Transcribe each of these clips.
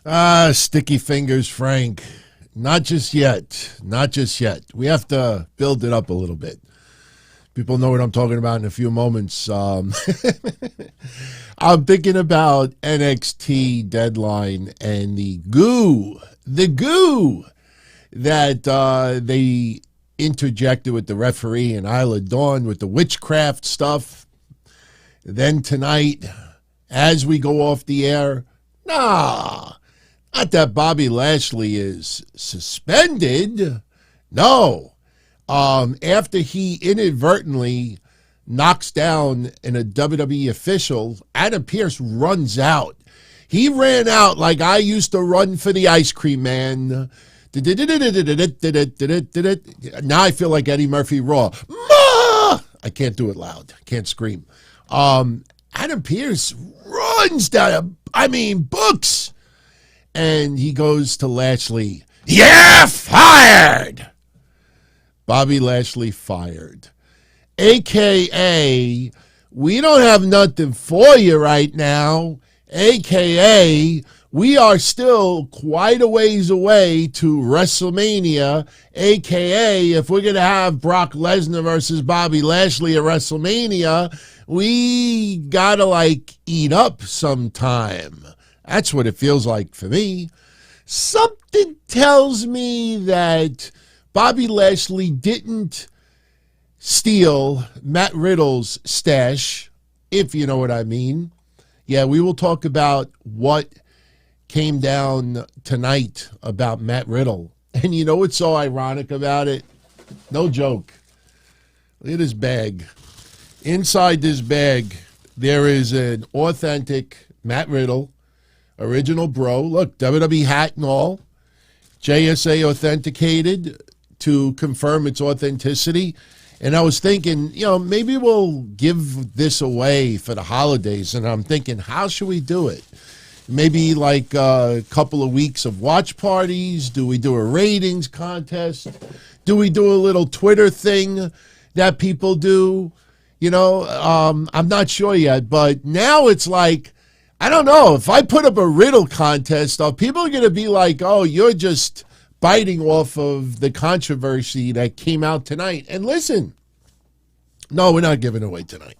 Sticky fingers, Frank. Not just yet. Not just yet. We have to build it up a little bit. People know what I'm talking about in a few moments. I'm thinking about NXT Deadline and the goo that they interjected with the referee and Isla Dawn with the witchcraft stuff. Then tonight, as we go off the air, not that Bobby Lashley is suspended. No. After he inadvertently knocks down a WWE official, Adam Pearce runs out. He ran out like I used to run for the ice cream man. Now I feel like Eddie Murphy Raw. Ma! I can't do it loud. I can't scream. Adam Pearce runs down, books. And he goes to Lashley. You're fired! Bobby Lashley fired. AKA, we don't have nothing for you right now. AKA, we are still quite a ways away to WrestleMania. AKA, if we're going to have Brock Lesnar versus Bobby Lashley at WrestleMania, we got to eat up sometime. That's what it feels like for me. Something tells me that Bobby Lashley didn't steal Matt Riddle's stash, if you know what I mean. Yeah, we will talk about what came down tonight about Matt Riddle. And you know what's so ironic about it? No joke. Look at this bag. Inside this bag, there is an authentic Matt Riddle original bro. Look, WWE hat and all. JSA authenticated to confirm its authenticity. And I was thinking, maybe we'll give this away for the holidays. And I'm thinking, how should we do it? Maybe a couple of weeks of watch parties? Do we do a ratings contest? Do we do a little Twitter thing that people do? I'm not sure yet. But now it's I don't know. If I put up a riddle contest, people are going to be like, oh, you're just biting off of the controversy that came out tonight. And listen, no, we're not giving away tonight.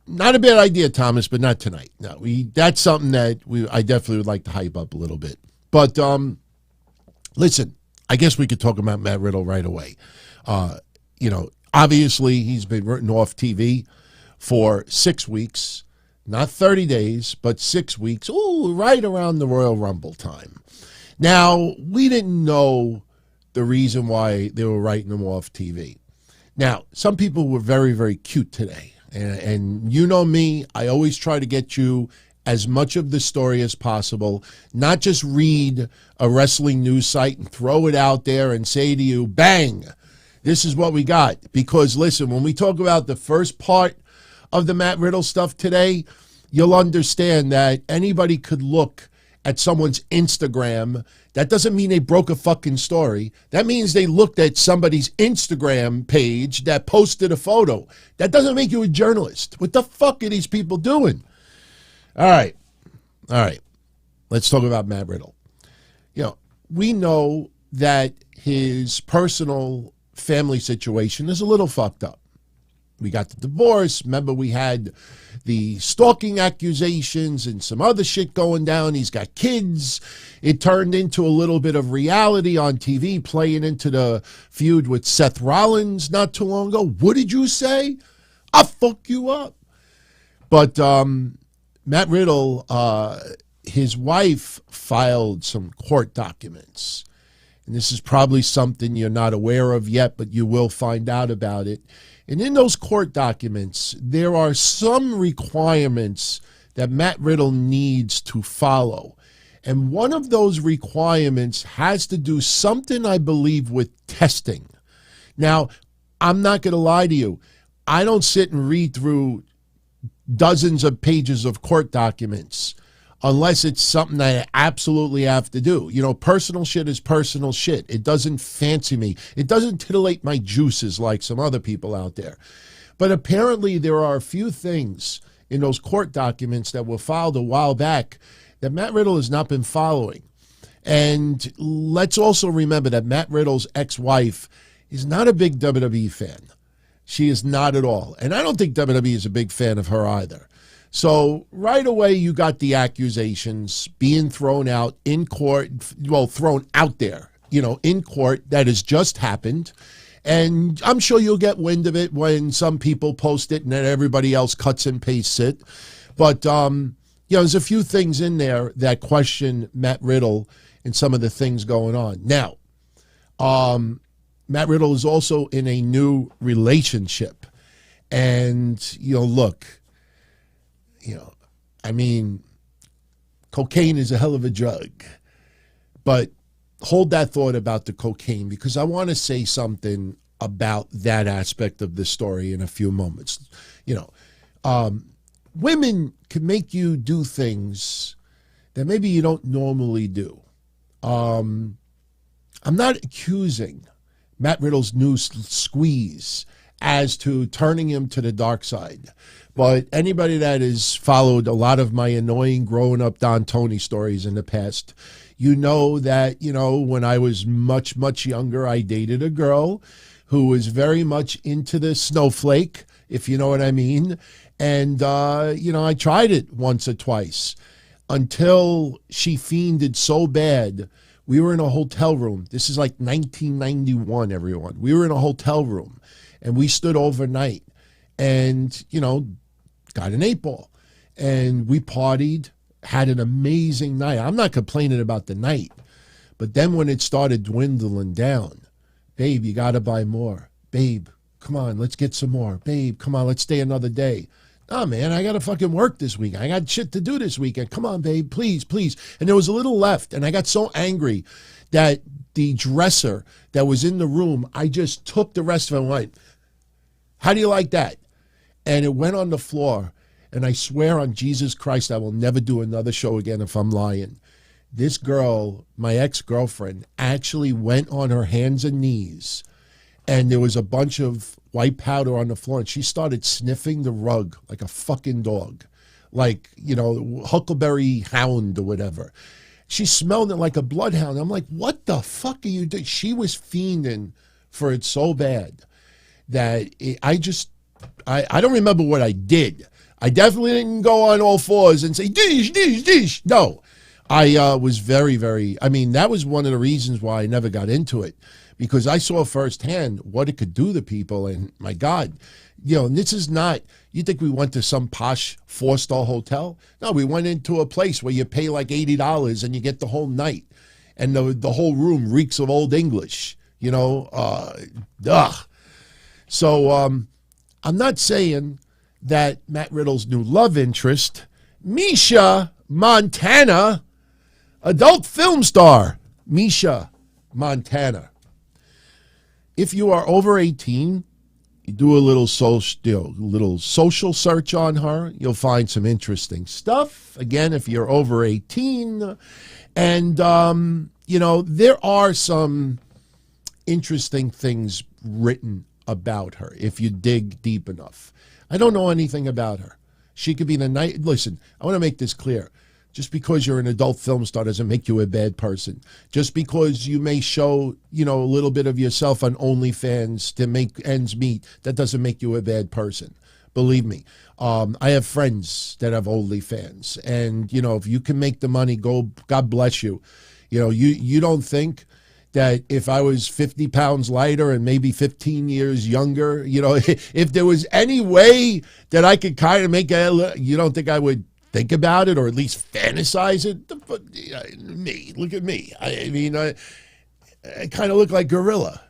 Not a bad idea, Thomas, but not tonight. No, that's something that I definitely would like to hype up a little bit. But listen, I guess we could talk about Matt Riddle right away. Obviously he's been written off TV for 6 weeks. Not 30 days, but 6 weeks. Ooh, right around the Royal Rumble time. Now, we didn't know the reason why they were writing him off TV. Now, some people were very, very cute today. And you know me, I always try to get you as much of the story as possible, not just read a wrestling news site and throw it out there and say to you, bang, this is what we got. Because, listen, when we talk about the first part of the Matt Riddle stuff today, you'll understand that anybody could look at someone's Instagram. That doesn't mean they broke a fucking story. That means they looked at somebody's Instagram page that posted a photo. That doesn't make you a journalist. What the fuck are these people doing? All right. Let's talk about Matt Riddle. We know that his personal family situation is a little fucked up. We got the divorce. Remember, we had the stalking accusations and some other shit going down. He's got kids. It turned into a little bit of reality on TV, playing into the feud with Seth Rollins not too long ago. What did you say? I'll fuck you up. But Matt Riddle, his wife filed some court documents. And this is probably something you're not aware of yet, but you will find out about it. And in those court documents, there are some requirements that Matt Riddle needs to follow. And one of those requirements has to do something, I believe, with testing. Now, I'm not going to lie to you. I don't sit and read through dozens of pages of court documents unless it's something that I absolutely have to do. You know, personal shit is personal shit. It doesn't fancy me. It doesn't titillate my juices like some other people out there. But apparently there are a few things in those court documents that were filed a while back that Matt Riddle has not been following. And let's also remember that Matt Riddle's ex-wife is not a big WWE fan. She is not at all. And I don't think WWE is a big fan of her either. So right away you got the accusations being thrown out in court, well, thrown out there, in court. That has just happened. And I'm sure you'll get wind of it when some people post it and then everybody else cuts and pastes it. But, there's a few things in there that question Matt Riddle and some of the things going on. Now, Matt Riddle is also in a new relationship. And, look, cocaine is a hell of a drug. But hold that thought about the cocaine, because I want to say something about that aspect of the story in a few moments. Women can make you do things that maybe you don't normally do. I'm not accusing Matt Riddle's new squeeze as to turning him to the dark side. But anybody that has followed a lot of my annoying growing up Don Tony stories in the past, you know that, when I was much, much younger, I dated a girl who was very much into the snowflake, if you know what I mean. And, I tried it once or twice until she fiended so bad. We were in a hotel room. This is like 1991, everyone. We were in a hotel room and we stood overnight and, got an 8-ball and we partied, had an amazing night. I'm not complaining about the night, but then when it started dwindling down, babe, you got to buy more. Babe, come on, let's get some more. Babe, come on, let's stay another day. Oh, man, I got to fucking work this weekend. I got shit to do this weekend. Come on, babe, please, please. And there was a little left, and I got so angry that the dresser that was in the room, I just took the rest of it and went, how do you like that? And it went on the floor, and I swear on Jesus Christ, I will never do another show again if I'm lying. This girl, my ex-girlfriend, actually went on her hands and knees, and there was a bunch of white powder on the floor, and she started sniffing the rug like a fucking dog, like, Huckleberry Hound or whatever. She smelled it like a bloodhound. I'm like, what the fuck are you doing? She was fiending for it so bad that I don't remember what I did. I definitely didn't go on all fours and say, dish, dish, dish. No, I was very, very, that was one of the reasons why I never got into it, because I saw firsthand what it could do to people. And my God, this is not, you think we went to some posh 4-star hotel? No, we went into a place where you pay like $80 and you get the whole night. And the whole room reeks of Old English, So I'm not saying that Matt Riddle's new love interest, Misha Montana, adult film star, Misha Montana. If you are over 18, you do a little social search on her, you'll find some interesting stuff. Again, if you're over 18, and, there are some interesting things written about her if you dig deep enough. I don't know anything about her. She could be the night. Listen, I want to make this clear. Just because you're an adult film star doesn't make you a bad person. Just because you may show, a little bit of yourself on OnlyFans to make ends meet, that doesn't make you a bad person. Believe me. I have friends that have OnlyFans. And, if you can make the money, go, God bless you. You don't think that if I was 50 pounds lighter and maybe 15 years younger, if there was any way that I could kind of make you don't think I would think about it or at least fantasize it? Me, look at me. I kind of look like gorilla,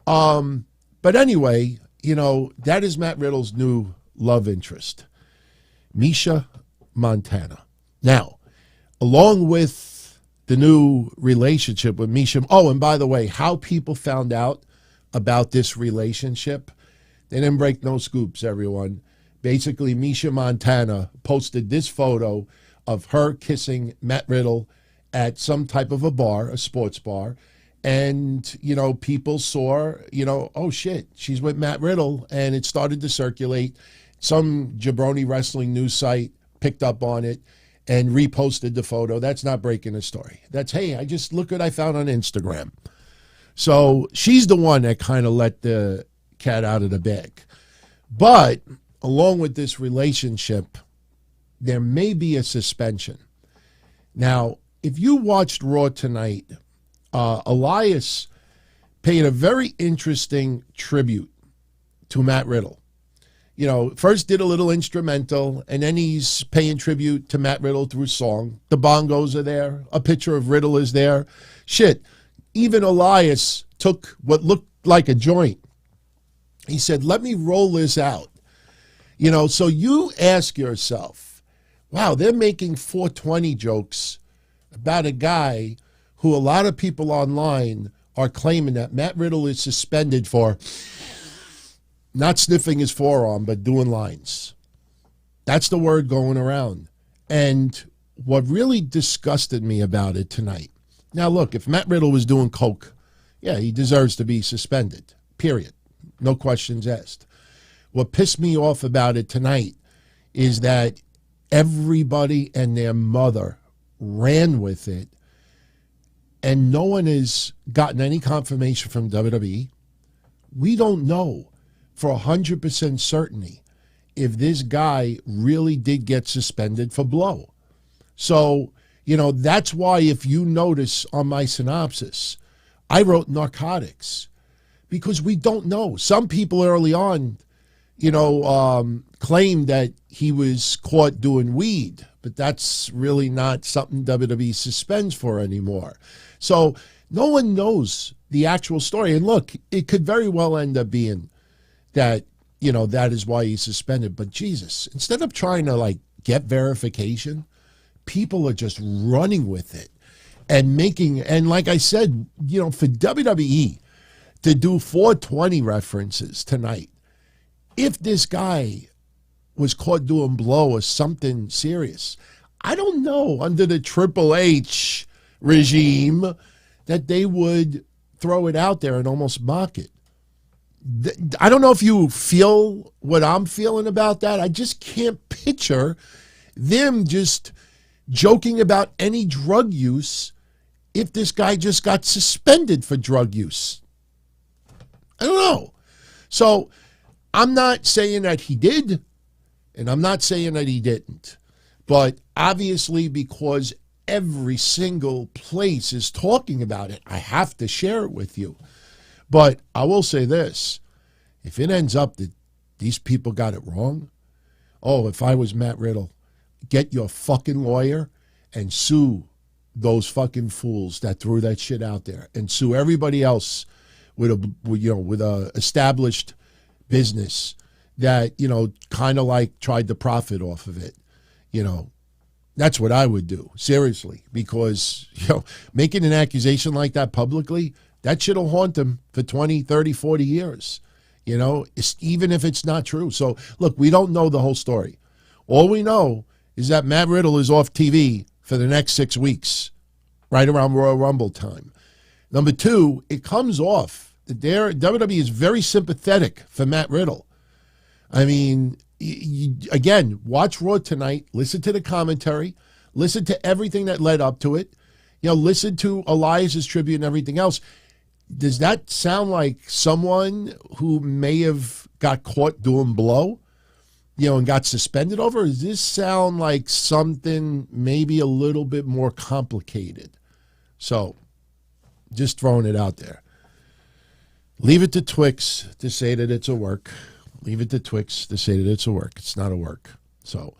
But anyway, that is Matt Riddle's new love interest, Misha Montana. Now, along with the new relationship with Misha. Oh, and by the way, how people found out about this relationship, they didn't break no scoops, everyone. Basically, Misha Montana posted this photo of her kissing Matt Riddle at some type of a bar, a sports bar. And, people saw, oh shit, she's with Matt Riddle. And it started to circulate. Some jabroni wrestling news site picked up on it. and reposted the photo. That's not breaking the story. That's, hey, I just look what I found on Instagram. So she's the one that kind of let the cat out of the bag. But along with this relationship, there may be a suspension. Now, if you watched Raw tonight, Elias paid a very interesting tribute to Matt Riddle. You know, first did a little instrumental, and then he's paying tribute to Matt Riddle through song. The bongos are there. A picture of Riddle is there. Shit, even Elias took what looked like a joint. He said, let me roll this out. You know, so you ask yourself, wow, they're making 420 jokes about a guy who a lot of people online are claiming that Matt Riddle is suspended for not sniffing his forearm, but doing lines. That's the word going around. And what really disgusted me about it tonight. Now, look, if Matt Riddle was doing coke, yeah, he deserves to be suspended, period. No questions asked. What pissed me off about it tonight is that everybody and their mother ran with it, and no one has gotten any confirmation from WWE. We don't know for 100% certainty if this guy really did get suspended for blow. So, you know, that's why if you notice on my synopsis, I wrote narcotics, because we don't know. Some people early on, you know, claimed that he was caught doing weed, but that's really not something WWE suspends for anymore. So no one knows the actual story. And look, it could very well end up being that, you know, that is why he's suspended. But Jesus, instead of trying to like get verification, people are just running with it and making, and like I said, you know, for WWE to do 420 references tonight, if this guy was caught doing blow or something serious, I don't know, under the Triple H regime, that they would throw it out there and almost mock it. I don't know if you feel what I'm feeling about that. I just can't picture them just joking about any drug use if this guy just got suspended for drug use. I don't know. So I'm not saying that he did, and I'm not saying that he didn't. But obviously, because every single place is talking about it, I have to share it with you. But I will say this. If it ends up that these people got it wrong, oh, if I was Matt Riddle, get your fucking lawyer and sue those fucking fools that threw that shit out there, and sue everybody else with a established business that, you know, kind of like tried to profit off of it. You know, that's what I would do, seriously, because, you know, making an accusation like that publicly, that shit will haunt them for 20, 30, 40 years, you know, even if it's not true. So, look, we don't know the whole story. All we know is that Matt Riddle is off TV for the next 6 weeks, right around Royal Rumble time. Number two, it comes off that WWE is very sympathetic for Matt Riddle. I mean, again, watch Raw tonight, listen to the commentary, listen to everything that led up to it, you know, listen to Elias's tribute and everything else. Does that sound like someone who may have got caught doing blow, you know, and got suspended over? Or does this sound like something maybe a little bit more complicated? So, just throwing it out there. Leave it to Twix to say that it's a work. Leave it to Twix to say that it's a work. It's not a work. So,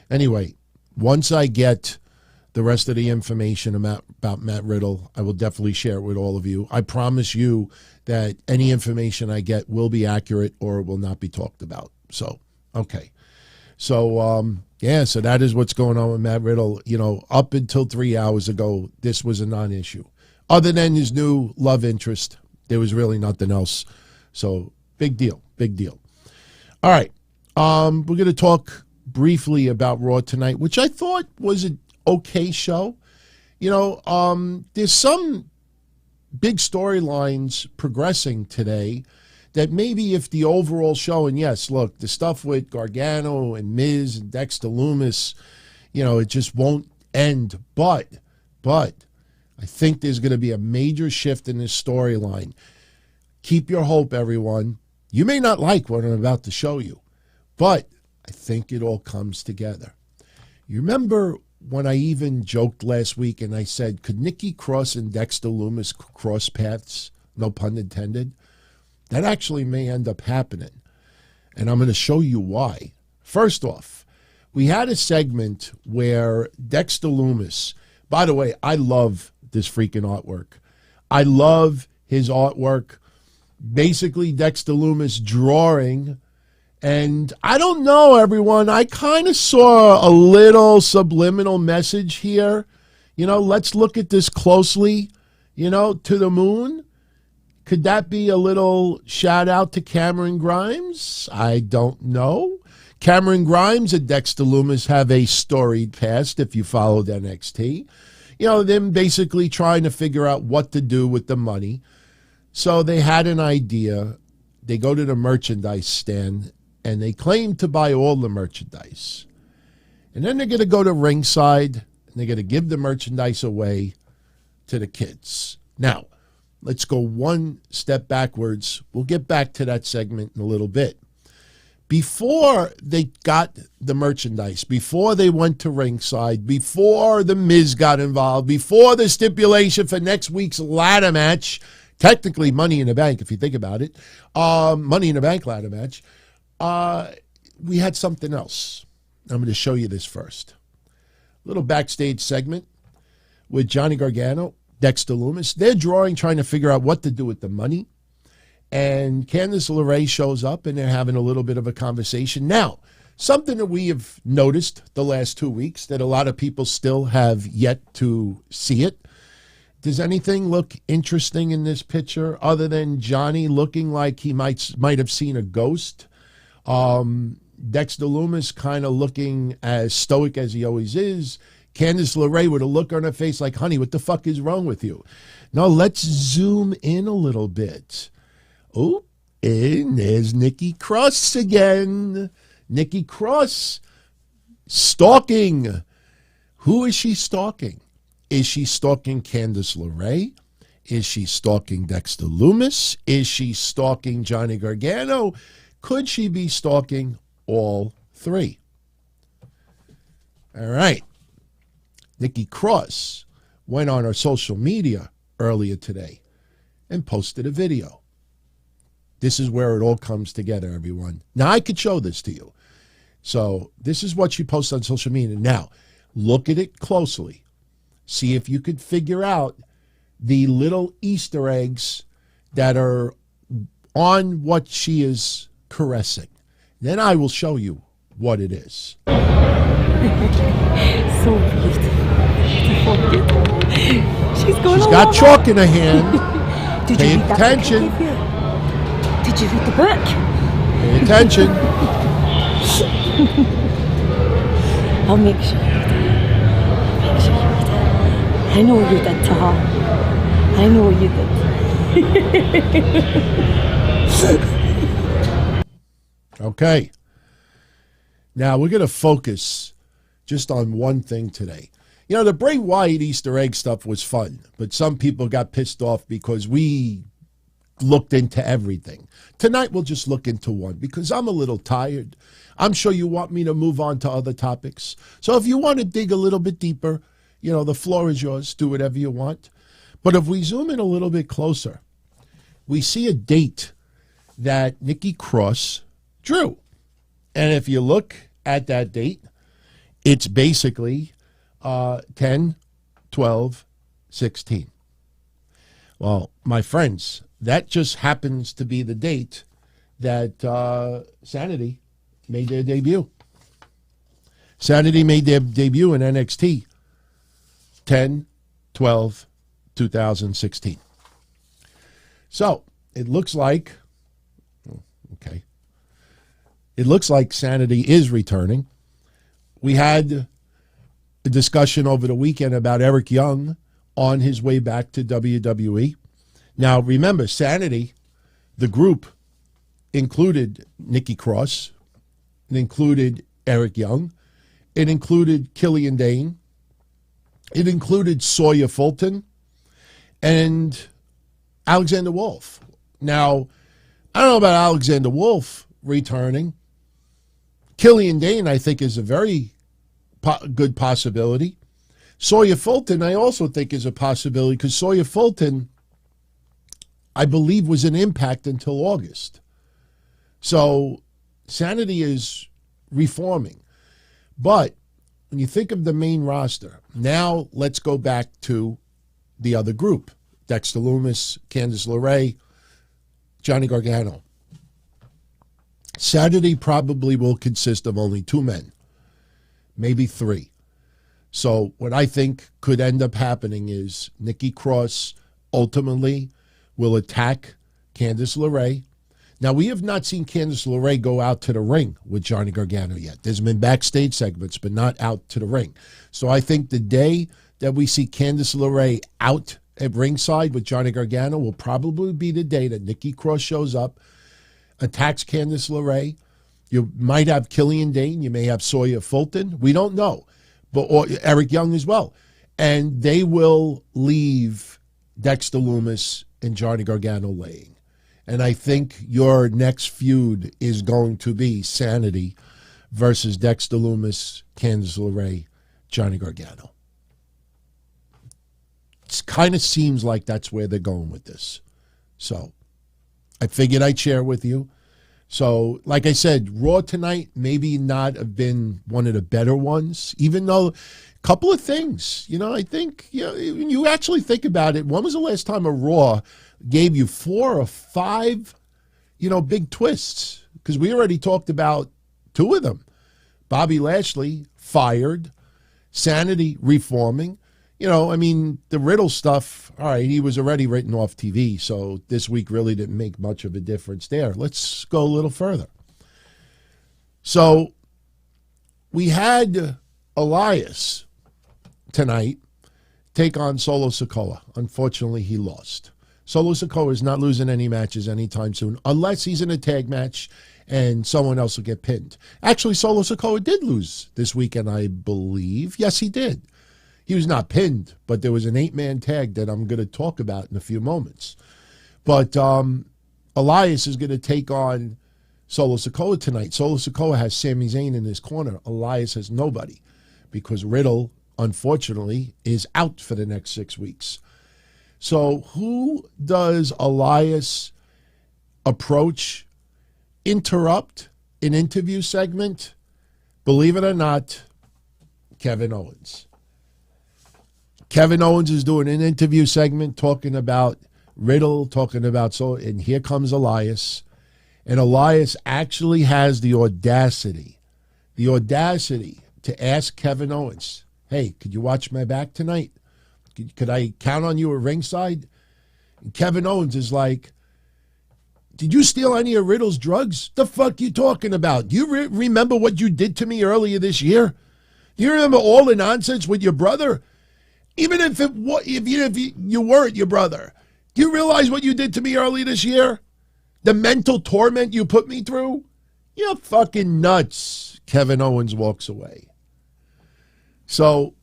anyway, once I get the rest of the information about Matt Riddle, I will definitely share it with all of you. I promise you that any information I get will be accurate or it will not be talked about. So, okay. So, yeah, so that is what's going on with Matt Riddle. You know, up until 3 hours ago, this was a non-issue. Other than his new love interest, there was really nothing else. So, big deal, big deal. All right, we're going to talk briefly about Raw tonight, which I thought was an okay show. You know, there's some big storylines progressing today that maybe if the overall show, and yes, look, the stuff with Gargano and Miz and Dexter Lumis, it just won't end. But I think there's going to be a major shift in this storyline. Keep your hope, everyone. You may not like what I'm about to show you, but I think it all comes together. You remember when I even joked last week and I said, could Nikki Cross and Dexter Lumis cross paths? No pun intended. That actually may end up happening. And I'm going to show you why. First off, we had a segment where Dexter Lumis, by the way, I love this freaking artwork. I love his artwork. Basically, Dexter Lumis drawing. And I don't know, everyone. I kind of saw a little subliminal message here. Let's look at this closely. To the moon. Could that be a little shout out to Cameron Grimes? I don't know. Cameron Grimes and Dexter Lumis have a storied past if you followed NXT. Them basically trying to figure out what to do with the money. So they had an idea. They go to the merchandise stand and they claim to buy all the merchandise. And then they're going to go to ringside and they're going to give the merchandise away to the kids. Now, let's go one step backwards. We'll get back to that segment in a little bit. Before they got the merchandise, before they went to ringside, before the Miz got involved, before the stipulation for next week's ladder match, technically Money in the Bank, if you think about it, Money in the Bank ladder match, we had something else. I'm going to show you this first. A little backstage segment with Johnny Gargano, Dexter Lumis. They're drawing, trying to figure out what to do with the money. And Candice LeRae shows up, and they're having a little bit of a conversation. Now, something that we have noticed the last 2 weeks that a lot of people still have yet to see it. Does anything look interesting in this picture other than Johnny looking like he might have seen a ghost? Dexter Lumis kind of looking as stoic as he always is. Candice LeRae with a look on her face like, honey, what the fuck is wrong with you? Now, let's zoom in a little bit. Oh, and there's Nikki Cross again. Nikki Cross stalking. Who is she stalking? Is she stalking Candice LeRae? Is she stalking Dexter Lumis? Is she stalking Johnny Gargano? Could she be stalking all three? All right. Nikki Cross went on her social media earlier today and posted a video. This is where it all comes together, everyone. Now, I could show this to you. So this is what she posted on social media. Now, look at it closely. See if you could figure out the little Easter eggs that are on what she is caressing. Then I will show you what it is. So beautiful. She's got chalk in her hand. Did Pay you read attention. That book Did you read the book? Pay attention. I'll make sure you do. Make sure you do. I know you did to her. I know you did. Okay. Now we're going to focus just on one thing today. The Bray Wyatt Easter egg stuff was fun, but some people got pissed off because we looked into everything. Tonight we'll just look into one because I'm a little tired. I'm sure you want me to move on to other topics. So if you want to dig a little bit deeper, the floor is yours. Do whatever you want. But if we zoom in a little bit closer, we see a date that Nikki Cross drew. And if you look at that date, it's basically 10, 12, 16. Well, my friends, that just happens to be the date that Sanity made their debut. Sanity made their debut in NXT 10/12/2016. So it looks like, okay, it looks like Sanity is returning. We had a discussion over the weekend about Eric Young on his way back to WWE. Now, remember, Sanity, the group, included Nikki Cross, it included Eric Young, It included Killian Dane. It included Sawyer Fulton and Alexander Wolf. Now, I don't know about Alexander Wolf returning. Killian Dane, I think, is a very good possibility. Sawyer Fulton, I also think, is a possibility because Sawyer Fulton, I believe, was in Impact until August. So Sanity is reforming. But when you think of the main roster, now let's go back to the other group. Dexter Lumis, Candice LeRae, Johnny Gargano. Sanity probably will consist of only 2 men, maybe 3. So what I think could end up happening is Nikki Cross ultimately will attack Candice LeRae. Now, we have not seen Candice LeRae go out to the ring with Johnny Gargano yet. There's been backstage segments, but not out to the ring. So I think the day that we see Candice LeRae out at ringside with Johnny Gargano will probably be the day that Nikki Cross shows up, attacks Candice LeRae. You might have Killian Dane. You may have Sawyer Fulton. We don't know. Or Eric Young as well. And they will leave Dexter Lumis and Johnny Gargano laying. And I think your next feud is going to be Sanity versus Dexter Lumis, Candice LeRae, Johnny Gargano. It kind of seems like that's where they're going with this. So I figured I'd share with you. So, like I said, Raw tonight maybe not have been one of the better ones, even though a couple of things, I think, when you actually think about it, when was the last time a Raw gave you 4 or 5, big twists? Because we already talked about 2 of them. Bobby Lashley fired, Sanity reforming. The Riddle stuff, all right, he was already written off TV, so this week really didn't make much of a difference there. Let's go a little further. So we had Elias tonight take on Solo Sikoa. Unfortunately, he lost. Solo Sikoa is not losing any matches anytime soon, unless he's in a tag match and someone else will get pinned. Actually, Solo Sikoa did lose this weekend, I believe. Yes, he did. He was not pinned, but there was an 8-man tag that I'm going to talk about in a few moments. But Elias is going to take on Solo Sikoa tonight. Solo Sikoa has Sami Zayn in his corner. Elias has nobody because Riddle, unfortunately, is out for the next 6 weeks. So who does Elias approach, interrupt an interview segment? Believe it or not, Kevin Owens. Kevin Owens is doing an interview segment talking about Riddle, talking about and here comes Elias. And Elias actually has the audacity to ask Kevin Owens, hey, could you watch my back tonight? Could I count on you at ringside? And Kevin Owens is like, did you steal any of Riddle's drugs? The fuck you talking about? Do you remember what you did to me earlier this year? Do you remember all the nonsense with your brother? Even if you weren't your brother, do you realize what you did to me earlier this year? The mental torment you put me through? You're fucking nuts. Kevin Owens walks away. So,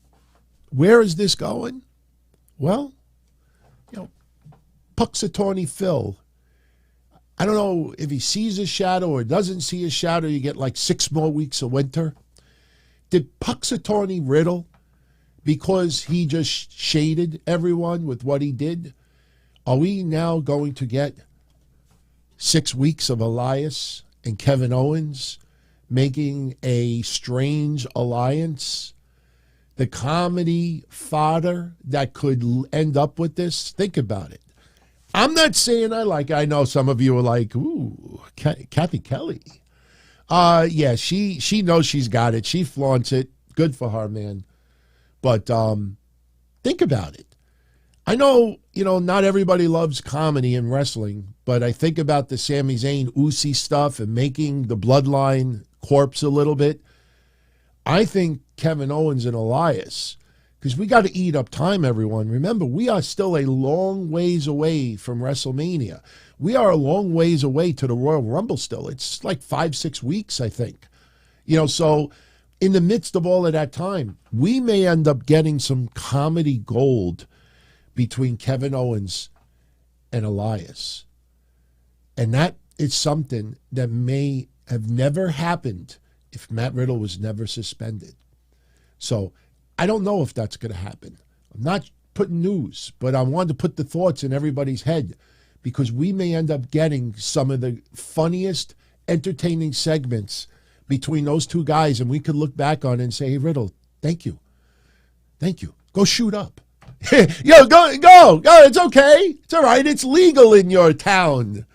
where is this going? Well, Puxatawny Phil, I don't know if he sees his shadow or doesn't see his shadow. You get like 6 more weeks of winter. Did Puxatawny Riddle, because he just shaded everyone with what he did, are we now going to get 6 weeks of Elias and Kevin Owens making a strange alliance? The comedy fodder that could end up with this? Think about it. I'm not saying I like it. I know some of you are like, ooh, Kathy Kelly. Yeah, she knows she's got it. She flaunts it. Good for her, man. But think about it. I know, not everybody loves comedy in wrestling, but I think about the Sami Zayn Uzi stuff and making the Bloodline corpse a little bit. I think Kevin Owens and Elias, because we got to eat up time, everyone. Remember, we are still a long ways away from WrestleMania. We are a long ways away to the Royal Rumble still. It's like 5-6 weeks, I think. So in the midst of all of that time, we may end up getting some comedy gold between Kevin Owens and Elias. And that is something that may have never happened if Matt Riddle was never suspended. So I don't know if that's going to happen. I'm not putting news, but I wanted to put the thoughts in everybody's head because we may end up getting some of the funniest, entertaining segments between those two guys, and we could look back on it and say, hey, Riddle, thank you. Thank you. Go shoot up. Yo, go. It's okay. It's all right. It's legal in your town.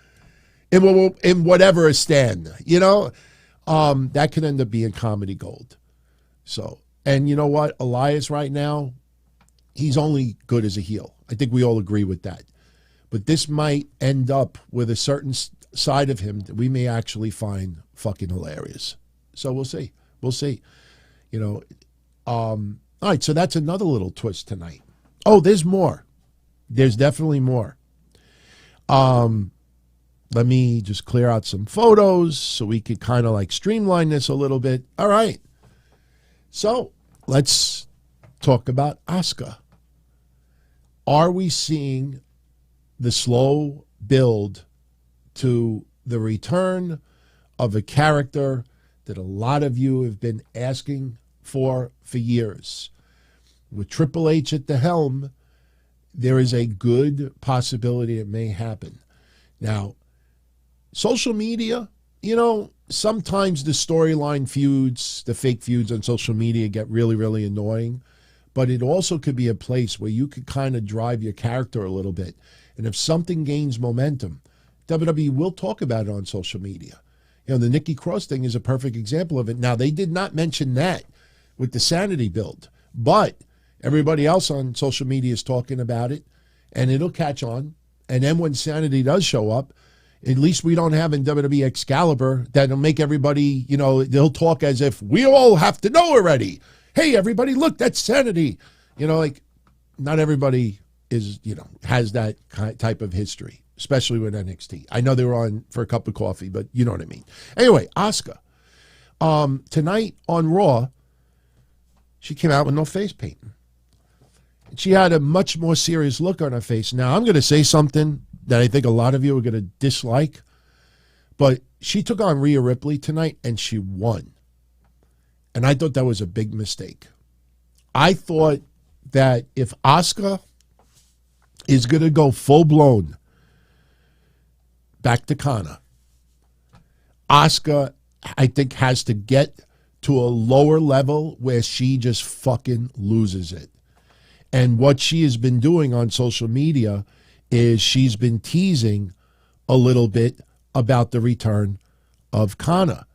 In whatever a stand, that can end up being comedy gold. So, and you know what? Elias right now, he's only good as a heel. I think we all agree with that. But this might end up with a certain side of him that we may actually find fucking hilarious. So we'll see. We'll see. All right, so that's another little twist tonight. Oh, there's more. There's definitely more. Let me just clear out some photos so we could kind of like streamline this a little bit. All right. So let's talk about Asuka. Are we seeing the slow build to the return of a character that a lot of you have been asking for years? With Triple H at the helm, there is a good possibility it may happen. Now, social media, sometimes the storyline feuds, the fake feuds on social media get really, really annoying. But it also could be a place where you could kind of drive your character a little bit. And if something gains momentum, WWE will talk about it on social media. The Nikki Cross thing is a perfect example of it. Now, they did not mention that with the Sanity build, but everybody else on social media is talking about it, and it'll catch on. And then when Sanity does show up, at least we don't have in WWE Excalibur that'll make everybody, they'll talk as if we all have to know already. Hey, everybody, look, that's Sanity. Not everybody is, has that type of history, especially with NXT. I know they were on for a cup of coffee, but you know what I mean. Anyway, Asuka. Tonight on Raw, she came out with no face painting. She had a much more serious look on her face. Now, I'm going to say something that I think a lot of you are going to dislike, but she took on Rhea Ripley tonight, and she won. And I thought that was a big mistake. I thought that if Asuka is going to go full-blown back to Kana, Asuka, I think, has to get to a lower level where she just fucking loses it. And what she has been doing on social media is she's been teasing a little bit about the return of Kana.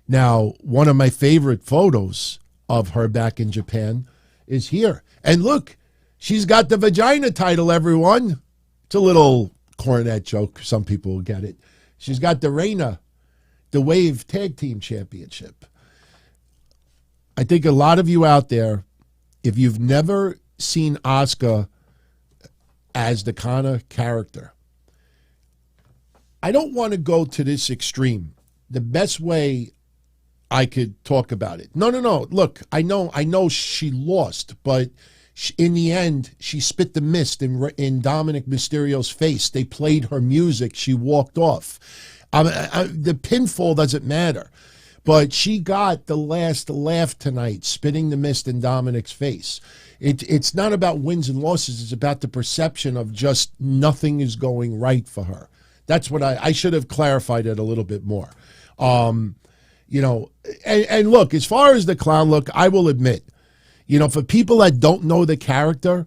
Now, one of my favorite photos of her back in Japan is here. And look, she's got the vagina title, everyone. It's a little cornet joke. Some people will get it. She's got the Reina, the Wave Tag Team Championship. I think a lot of you out there, if you've never seen Asuka as the Kana character, I don't want to go to this extreme. The best way I could talk about it. No. Look, I know she lost, but in the end, she spit the mist in Dominic Mysterio's face. They played her music. She walked off. The pinfall doesn't matter. But she got the last laugh tonight, spitting the mist in Dominic's face. It's not about wins and losses. It's about the perception of just nothing is going right for her. That's what I should have clarified it a little bit more. And look, as far as the clown look, I will admit, for people that don't know the character,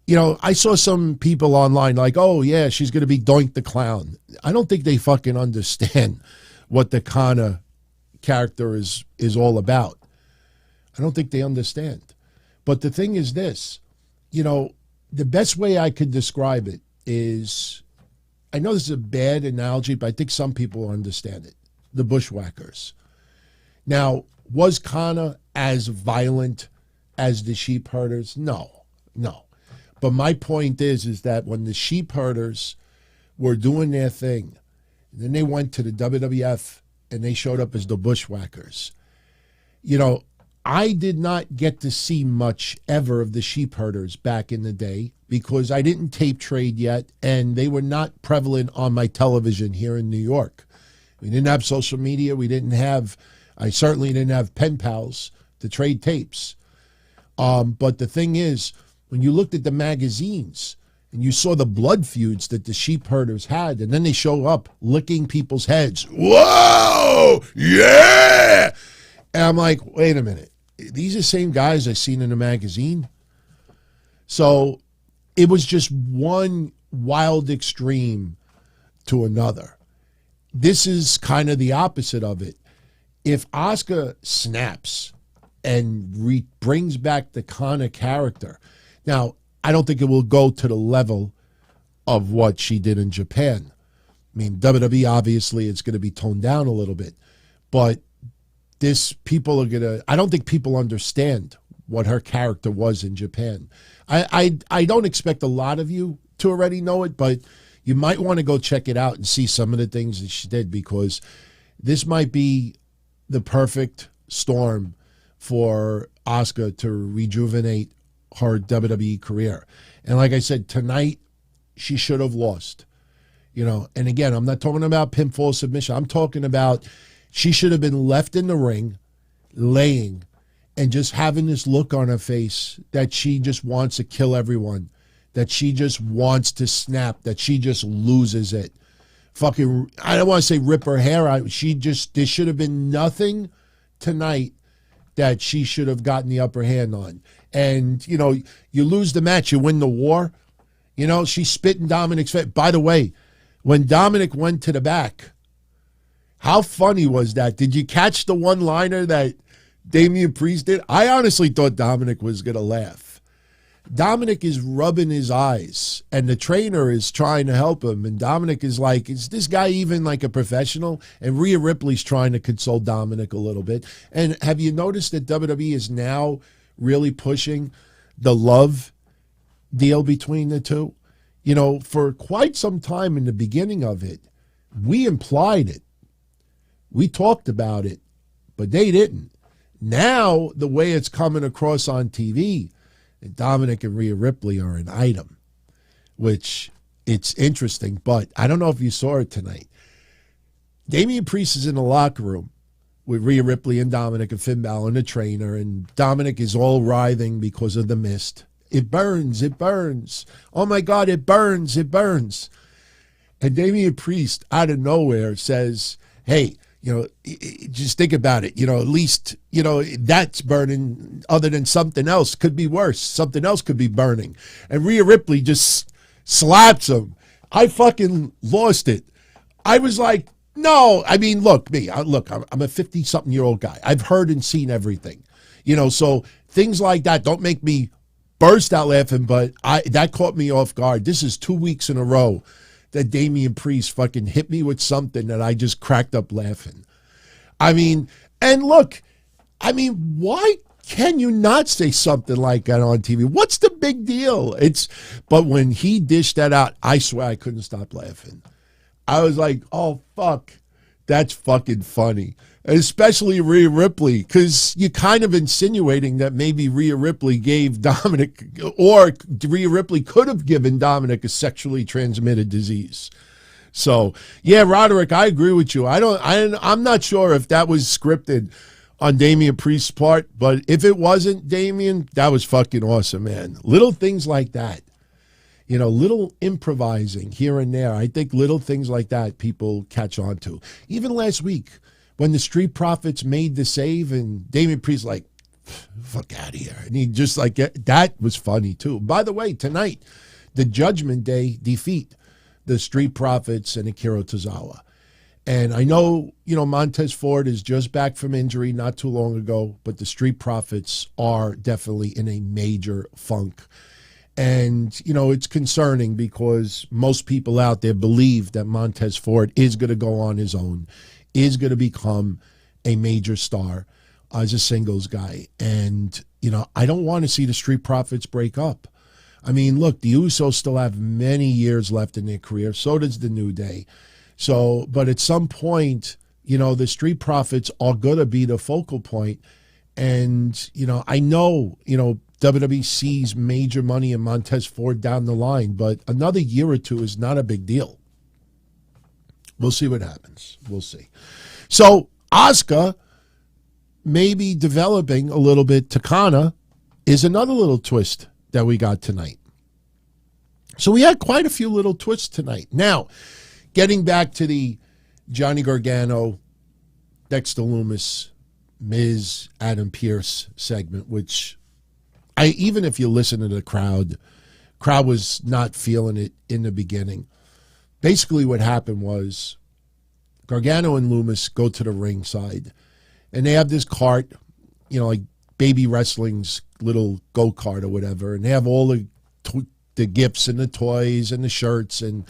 I saw some people online like, oh, yeah, she's going to be Doink the Clown. I don't think they fucking understand what the Kana character is all about. I don't think they understand. But the thing is this, the best way I could describe it is, I know this is a bad analogy, but I think some people understand it. The Bushwhackers. Now, was Kana as violent as the sheep herders? No. But my point is that when the sheep herders were doing their thing, and then they went to the WWF and they showed up as the Bushwhackers, I did not get to see much ever of the sheep herders back in the day because I didn't tape trade yet, and they were not prevalent on my television here in New York. We didn't have social media. I certainly didn't have pen pals to trade tapes. But the thing is, when you looked at the magazines and you saw the blood feuds that the sheep herders had, and then they show up licking people's heads. Whoa! Yeah! And I'm like, wait a minute. These are the same guys I seen in the magazine. So it was just one wild extreme to another. This is kind of the opposite of it. If Asuka snaps and brings back the Kana character, now, I don't think it will go to the level of what she did in Japan. I mean, WWE, obviously, it's going to be toned down a little bit. But I don't think people understand what her character was in Japan. I don't expect a lot of you to already know it, but you might want to go check it out and see some of the things that she did, because this might be the perfect storm for Asuka to rejuvenate her WWE career. And like I said, tonight she should have lost. And again, I'm not talking about pinfall submission. I'm talking about she should have been left in the ring, laying, and just having this look on her face that she just wants to kill everyone, that she just wants to snap, that she just loses it. Fucking, I don't want to say rip her hair out. There should have been nothing tonight that she should have gotten the upper hand on. And, you lose the match, you win the war. She spit in Dominic's face. By the way, when Dominic went to the back, how funny was that? Did you catch the one-liner that Damian Priest did? I honestly thought Dominic was going to laugh. Dominic is rubbing his eyes, and the trainer is trying to help him. And Dominic is like, is this guy even like a professional? And Rhea Ripley's trying to console Dominic a little bit. And have you noticed that WWE is now really pushing the love deal between the two? For quite some time in the beginning of it, we implied it. We talked about it, but they didn't. Now, the way it's coming across on TV, Dominic and Rhea Ripley are an item, which it's interesting, but I don't know if you saw it tonight. Damian Priest is in the locker room with Rhea Ripley and Dominic and Finn Balor and the trainer, and Dominic is all writhing because of the mist. It burns, it burns. Oh my God, it burns, it burns. And Damian Priest, out of nowhere, says, hey, just think about it. At least, that's burning other than something else. Could be worse. Something else could be burning. And Rhea Ripley just slaps him. I fucking lost it. I was like, no. I mean, look, I'm a 50-something-year-old guy. I've heard and seen everything. So things like that don't make me burst out laughing, but that caught me off guard. This is 2 weeks in a row that Damian Priest fucking hit me with something that I just cracked up laughing. I mean, and look, why can you not say something like that on TV? What's the big deal? But when he dished that out, I swear I couldn't stop laughing. I was like, oh, fuck, that's fucking funny. Especially Rhea Ripley, because you're kind of insinuating that maybe Rhea Ripley gave Dominic, or Rhea Ripley could have given Dominic a sexually transmitted disease. So, yeah, Roderick, I agree with you. I'm not sure if that was scripted on Damian Priest's part, but if it wasn't, Damian, that was fucking awesome, man. Little things like that. Little improvising here and there. I think little things like that people catch on to. Even last week, when the Street Profits made the save and Damian Priest like, fuck out of here. And he just like, that was funny too. By the way, tonight, the Judgment Day defeat the Street Profits and Akira Tozawa. And I know, Montez Ford is just back from injury not too long ago, but the Street Profits are definitely in a major funk. And, it's concerning because most people out there believe that Montez Ford is going to go on his own, is going to become a major star as a singles guy. And, I don't want to see the Street Profits break up. I mean, look, the Usos still have many years left in their career. So does the New Day. So, but at some point, the Street Profits are going to be the focal point. And, I know, WWE sees major money in Montez Ford down the line, but another year or two is not a big deal. We'll see what happens. We'll see. So Asuka maybe developing a little bit to Kana is another little twist that we got tonight. So we had quite a few little twists tonight. Now, getting back to the Johnny Gargano, Dexter Lumis, Miz, Adam Pearce segment, which even if you listen to the crowd was not feeling it in the beginning. Basically what happened was Gargano and Lumis go to the ringside, and they have this cart, like baby wrestling's little go-kart or whatever, and they have all the gifts and the toys and the shirts and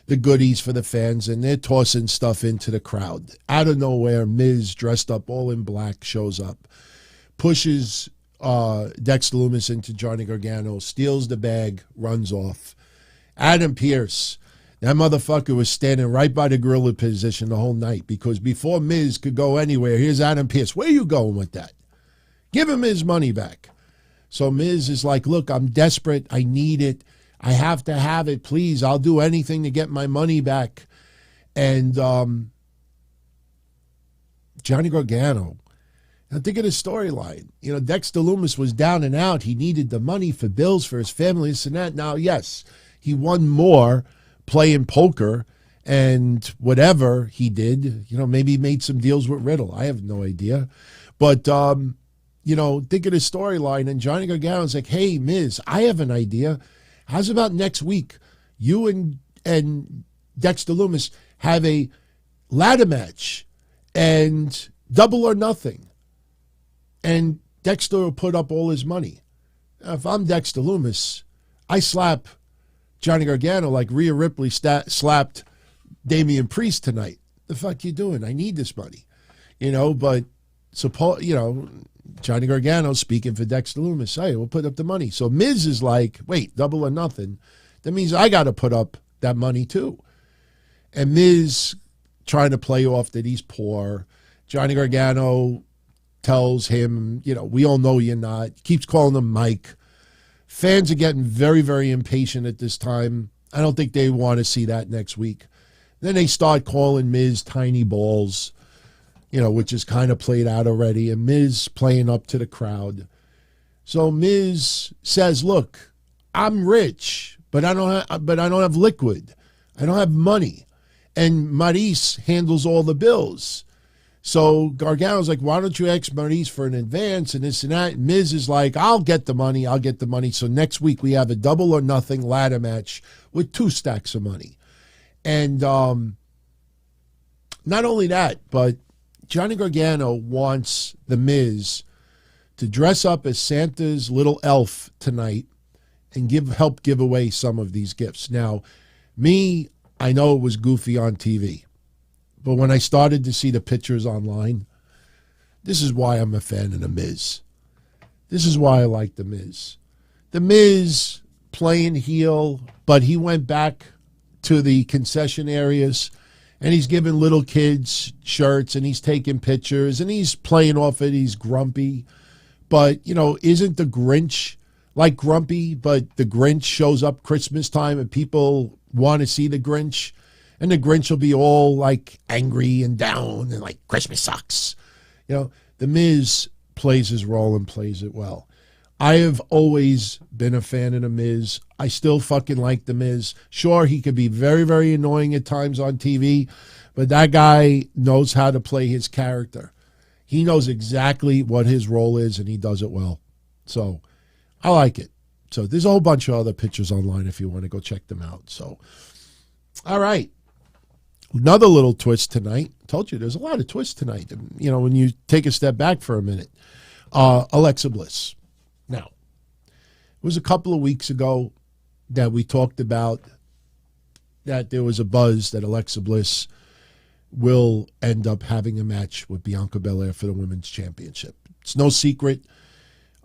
the goodies for the fans, and they're tossing stuff into the crowd. Out of nowhere, Miz, dressed up all in black, shows up, pushes Dexter Lumis into Johnny Gargano, steals the bag, runs off. Adam Pearce, that motherfucker was standing right by the gorilla position the whole night, because before Miz could go anywhere, here's Adam Pearce. Where you going with that? Give him his money back. So Miz is like, look, I'm desperate. I need it. I have to have it. Please, I'll do anything to get my money back. And Johnny Gargano, now think of the storyline. Dexter Lumis was down and out. He needed the money for bills for his family, this and that. Now, yes, he won more playing poker and whatever he did. Maybe he made some deals with Riddle. I have no idea. But, think of the storyline. And Johnny Gargano's like, hey, Miz, I have an idea. How's about next week you and Dexter Lumis have a ladder match and double or nothing? And Dexter will put up all his money. Now, if I'm Dexter Lumis, I slap Johnny Gargano like Rhea Ripley slapped Damian Priest tonight. The fuck you doing? I need this money. But Johnny Gargano speaking for Dexter Lumis. Hey, we'll put up the money. So Miz is like, wait, double or nothing. That means I got to put up that money too. And Miz trying to play off that he's poor. Johnny Gargano tells him, we all know you're not. Keeps calling him Mike. Fans are getting very, very impatient at this time. I don't think they want to see that next week. Then they start calling Miz tiny balls, which is kind of played out already, and Miz playing up to the crowd. So Miz says, look, I'm rich, but I don't have liquid. I don't have money. And Maurice handles all the bills. So Gargano's like, why don't you ask Maurice for an advance and this and that? And Miz is like, I'll get the money. So next week we have a double or nothing ladder match with 2 stacks of money. And not only that, but Johnny Gargano wants the Miz to dress up as Santa's little elf tonight and help give away some of these gifts. Now, I know it was goofy on TV. But when I started to see the pictures online, this is why I'm a fan of The Miz. This is why I like The Miz. The Miz playing heel, but he went back to the concession areas, and he's giving little kids shirts, and he's taking pictures, and he's playing off it. He's grumpy. But, isn't the Grinch like grumpy? But the Grinch shows up Christmas time, and people want to see the Grinch. And the Grinch will be all like angry and down and like Christmas sucks. The Miz plays his role and plays it well. I have always been a fan of The Miz. I still fucking like The Miz. Sure, he could be very, very annoying at times on TV, but that guy knows how to play his character. He knows exactly what his role is, and he does it well. So I like it. So there's a whole bunch of other pictures online if you want to go check them out. So, all right. Another little twist tonight. I told you there's a lot of twists tonight. When you take a step back for a minute. Alexa Bliss. Now, it was a couple of weeks ago that we talked about that there was a buzz that Alexa Bliss will end up having a match with Bianca Belair for the Women's Championship. It's no secret.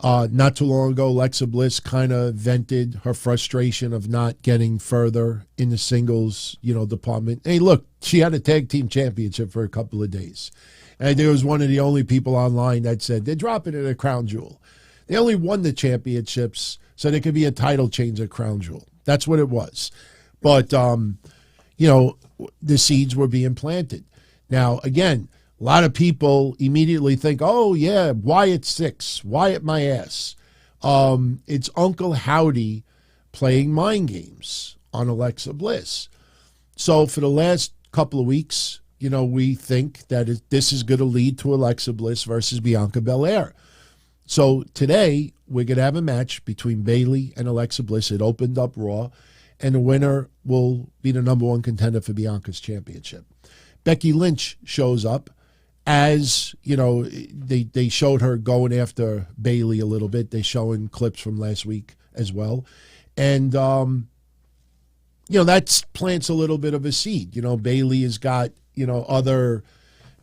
Not too long ago, Alexa Bliss kind of vented her frustration of not getting further in the singles, department. Hey, look, she had a tag team championship for a couple of days. And there was one of the only people online that said they're dropping it at Crown Jewel. They only won the championships, so there could be a title change at Crown Jewel. That's what it was. But, you know, the seeds were being planted. Now, again, a lot of people immediately think, oh, yeah, Wyatt 6, Wyatt my ass. It's Uncle Howdy playing mind games on Alexa Bliss. So for the last couple of weeks, you know, we think that this is going to lead to Alexa Bliss versus Bianca Belair. So today, we're going to have a match between Bayley and Alexa Bliss. It opened up Raw, and the winner will be the #1 contender for Bianca's championship. Becky Lynch shows up as, you know, they showed her going after Bayley a little bit. They're showing clips from last week as well. And, you know, that plants a little bit of a seed. You know, Bayley has got, you know, other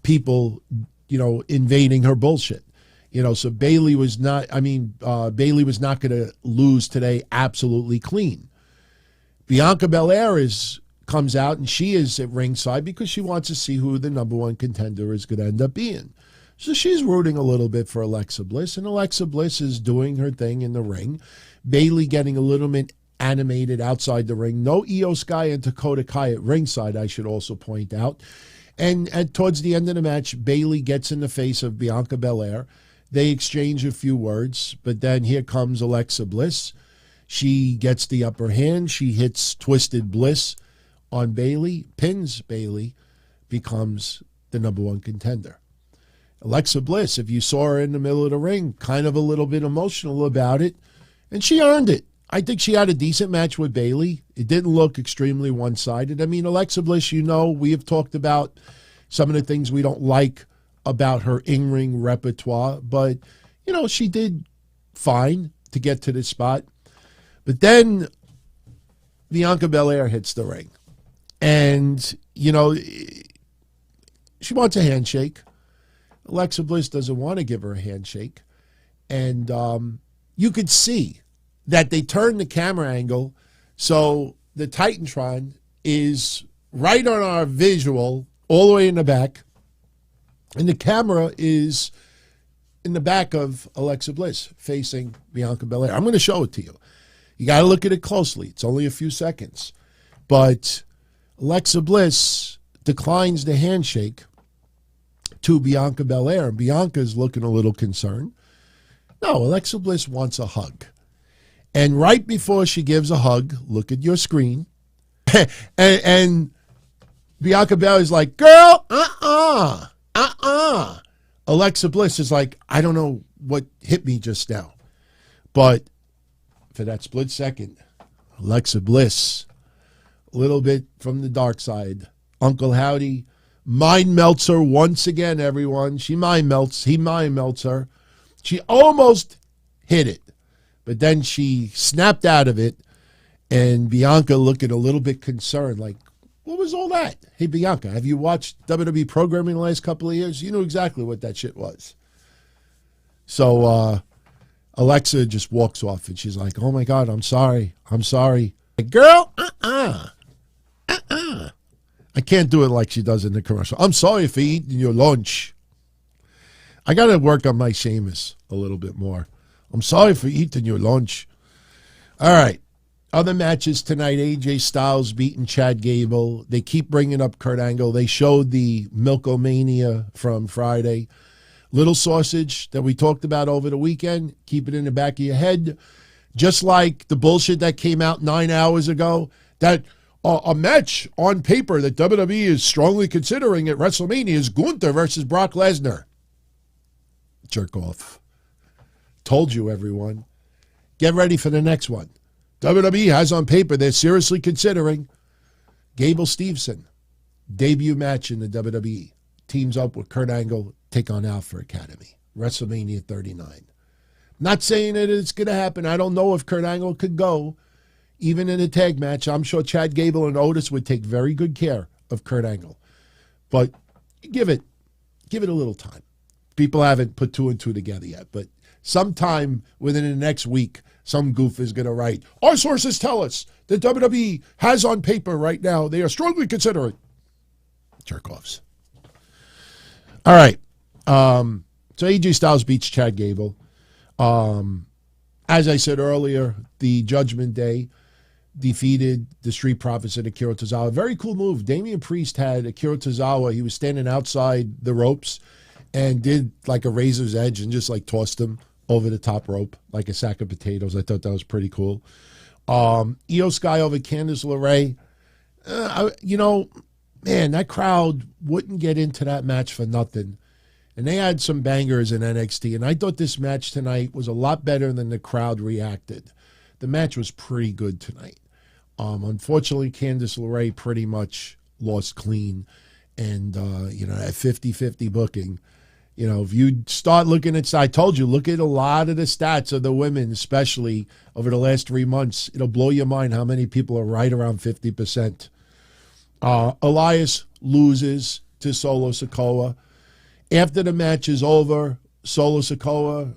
people, you know, invading her bullshit. You know, so Bayley was not going to lose today absolutely clean. Bianca Belair comes out, and she is at ringside because she wants to see who the #1 contender is going to end up being. So she's rooting a little bit for Alexa Bliss, and Alexa Bliss is doing her thing in the ring. Bayley getting a little bit animated outside the ring. No Io Sky and Dakota Kai at ringside, I should also point out. And towards the end of the match, Bayley gets in the face of Bianca Belair. They exchange a few words, but then here comes Alexa Bliss. She gets the upper hand. She hits Twisted Bliss on Bayley, pins Bayley, becomes the #1 contender. Alexa Bliss, if you saw her in the middle of the ring, kind of a little bit emotional about it, and she earned it. I think she had a decent match with Bayley. It didn't look extremely one-sided. I mean, Alexa Bliss, you know, we have talked about some of the things we don't like about her in-ring repertoire, but, you know, she did fine to get to this spot. But then Bianca Belair hits the ring. And, you know, she wants a handshake. Alexa Bliss doesn't want to give her a handshake. And you could see that they turned the camera angle so the Titantron is right on our visual all the way in the back. And the camera is in the back of Alexa Bliss facing Bianca Belair. I'm going to show it to you. You got to look at it closely. It's only a few seconds. But Alexa Bliss declines the handshake to Bianca Belair. And Bianca's looking a little concerned. No, Alexa Bliss wants a hug. And right before she gives a hug, look at your screen. and Bianca Belair's like, girl, Alexa Bliss is like, I don't know what hit me just now. But for that split second, Alexa Bliss, a little bit from the dark side. Uncle Howdy mind melts her once again, everyone. She mind melts. He mind melts her. She almost hit it, but then she snapped out of it, and Bianca looking a little bit concerned, like, what was all that? Hey, Bianca, have you watched WWE programming the last couple of years? You know exactly what that shit was. So Alexa just walks off, and she's like, oh, my God, I'm sorry. I'm sorry. Girl, I can't do it like she does in the commercial. I'm sorry for eating your lunch. I got to work on my Sheamus a little bit more. I'm sorry for eating your lunch. All right. Other matches tonight, AJ Styles beating Chad Gable. They keep bringing up Kurt Angle. They showed the Milkomania from Friday. Little sausage that we talked about over the weekend. Keep it in the back of your head. Just like the bullshit that came out 9 hours ago, that a match on paper that WWE is strongly considering at WrestleMania is Gunther versus Brock Lesnar. Jerk off. Told you, everyone. Get ready for the next one. WWE has on paper they're seriously considering Gable Steveson, debut match in the WWE. Teams up with Kurt Angle, take on Alpha Academy. WrestleMania 39. Not saying that it's going to happen. I don't know if Kurt Angle could go, even in a tag match. I'm sure Chad Gable and Otis would take very good care of Kurt Angle. But give it a little time. People haven't put two and two together yet, but sometime within the next week, some goof is going to write, our sources tell us that WWE has on paper right now, they are strongly considering jerk-offs. All right, So AJ Styles beats Chad Gable. As I said earlier, the Judgment Day defeated the Street Profits and Akira Tozawa. Very cool move. Damian Priest had Akira Tozawa. He was standing outside the ropes and did like a razor's edge and just like tossed him over the top rope like a sack of potatoes. I thought that was pretty cool. Io Sky over Candice LeRae. Man, that crowd wouldn't get into that match for nothing. And they had some bangers in NXT. And I thought this match tonight was a lot better than the crowd reacted. The match was pretty good tonight. Unfortunately, Candice LeRae pretty much lost clean. And, that 50-50 booking. If you start looking at, I told you, look at a lot of the stats of the women, especially over the last 3 months. It'll blow your mind how many people are right around 50%. Elias loses to Solo Sikoa. After the match is over, Solo Sikoa,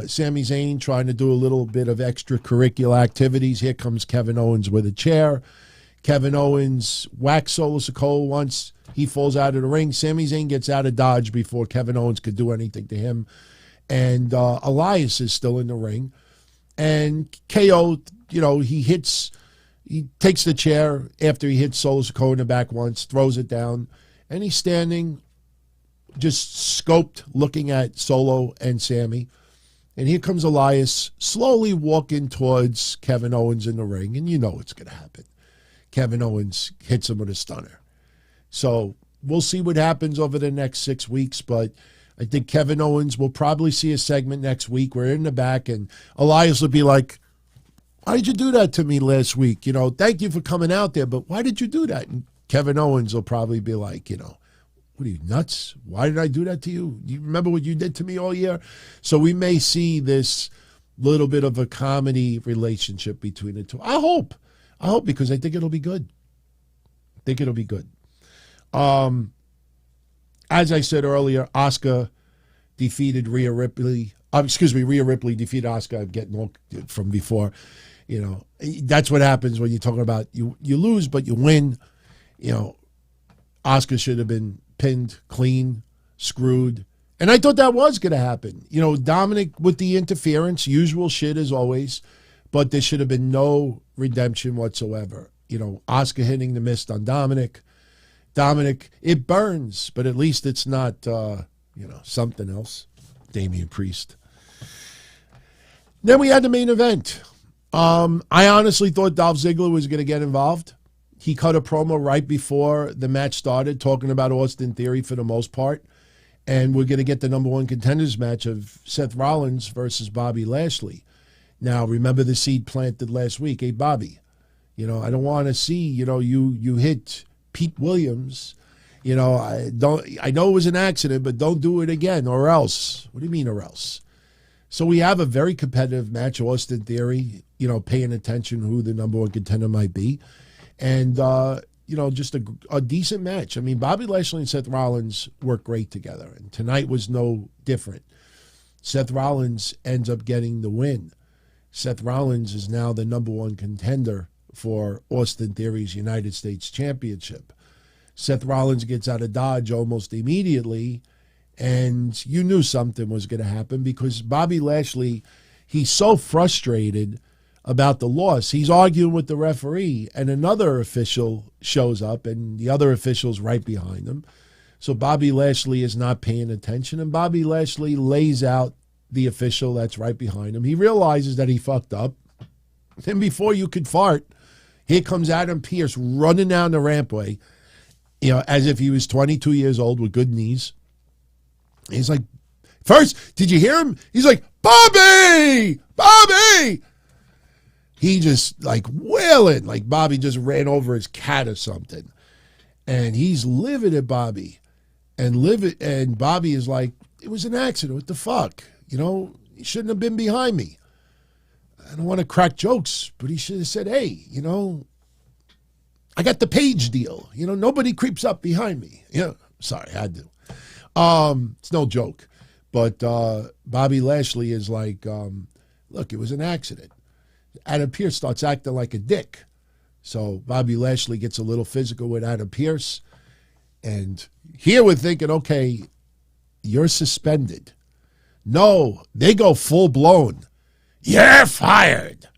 Sami Zayn trying to do a little bit of extracurricular activities. Here comes Kevin Owens with a chair. Kevin Owens whacks Solo Sikoa once. He falls out of the ring. Sami Zayn gets out of dodge before Kevin Owens could do anything to him. And Elias is still in the ring. And KO, he takes the chair after he hits Solo Sikoa in the back once, throws it down, and he's standing just scoped looking at Solo and Sammy. And here comes Elias slowly walking towards Kevin Owens in the ring, and you know what's going to happen. Kevin Owens hits him with a stunner. So we'll see what happens over the next 6 weeks, but I think Kevin Owens will probably see a segment next week. We're in the back, and Elias will be like, why did you do that to me last week? Thank you for coming out there, but why did you do that? And Kevin Owens will probably be like, what are you, nuts? Why did I do that to you? You remember what you did to me all year? So we may see this little bit of a comedy relationship between the two. I hope because I think it'll be good. As I said earlier, Asuka defeated Rhea Ripley. Rhea Ripley defeated Asuka. I'm getting all from before. That's what happens when you're talking about you lose, but you win. Asuka should have been pinned, clean, screwed. And I thought that was going to happen. Dominic with the interference, usual shit as always, but there should have been no redemption whatsoever. Asuka hitting the mist on Dominic. Dominic, it burns, but at least it's not, something else. Damian Priest. Then we had the main event. I honestly thought Dolph Ziggler was going to get involved. He cut a promo right before the match started, talking about Austin Theory for the most part. And we're going to get the number one contenders match of Seth Rollins versus Bobby Lashley. Now, remember the seed planted last week. Hey, Bobby, I don't want to see, you hit Pete Williams. I know it was an accident, but don't do it again or else. What do you mean or else? So we have a very competitive match, Austin Theory, paying attention who the number one contender might be. And, just a decent match. I mean, Bobby Lashley and Seth Rollins work great together. And tonight was no different. Seth Rollins ends up getting the win. Seth Rollins is now the number one contender for Austin Theory's United States Championship. Seth Rollins gets out of Dodge almost immediately, and you knew something was going to happen because Bobby Lashley, he's so frustrated about the loss. He's arguing with the referee, and another official shows up, and the other official's right behind him. So Bobby Lashley is not paying attention, and Bobby Lashley lays out the official that's right behind him. He realizes that he fucked up. And before you could fart, here comes Adam Pearce running down the rampway, as if he was 22 years old with good knees. He's like, first, did you hear him? He's like, Bobby! Bobby! He just like wailing, like Bobby just ran over his cat or something. And he's livid at Bobby. And Bobby is like, it was an accident. What the fuck? You shouldn't have been behind me. I don't want to crack jokes, but he should have said, hey, I got the Page deal. Nobody creeps up behind me. Sorry, I had to. It's no joke. But Bobby Lashley is like, look, it was an accident. Adam Pearce starts acting like a dick. So Bobby Lashley gets a little physical with Adam Pearce. And here we're thinking, okay, you're suspended. No, they go full blown. You're fired.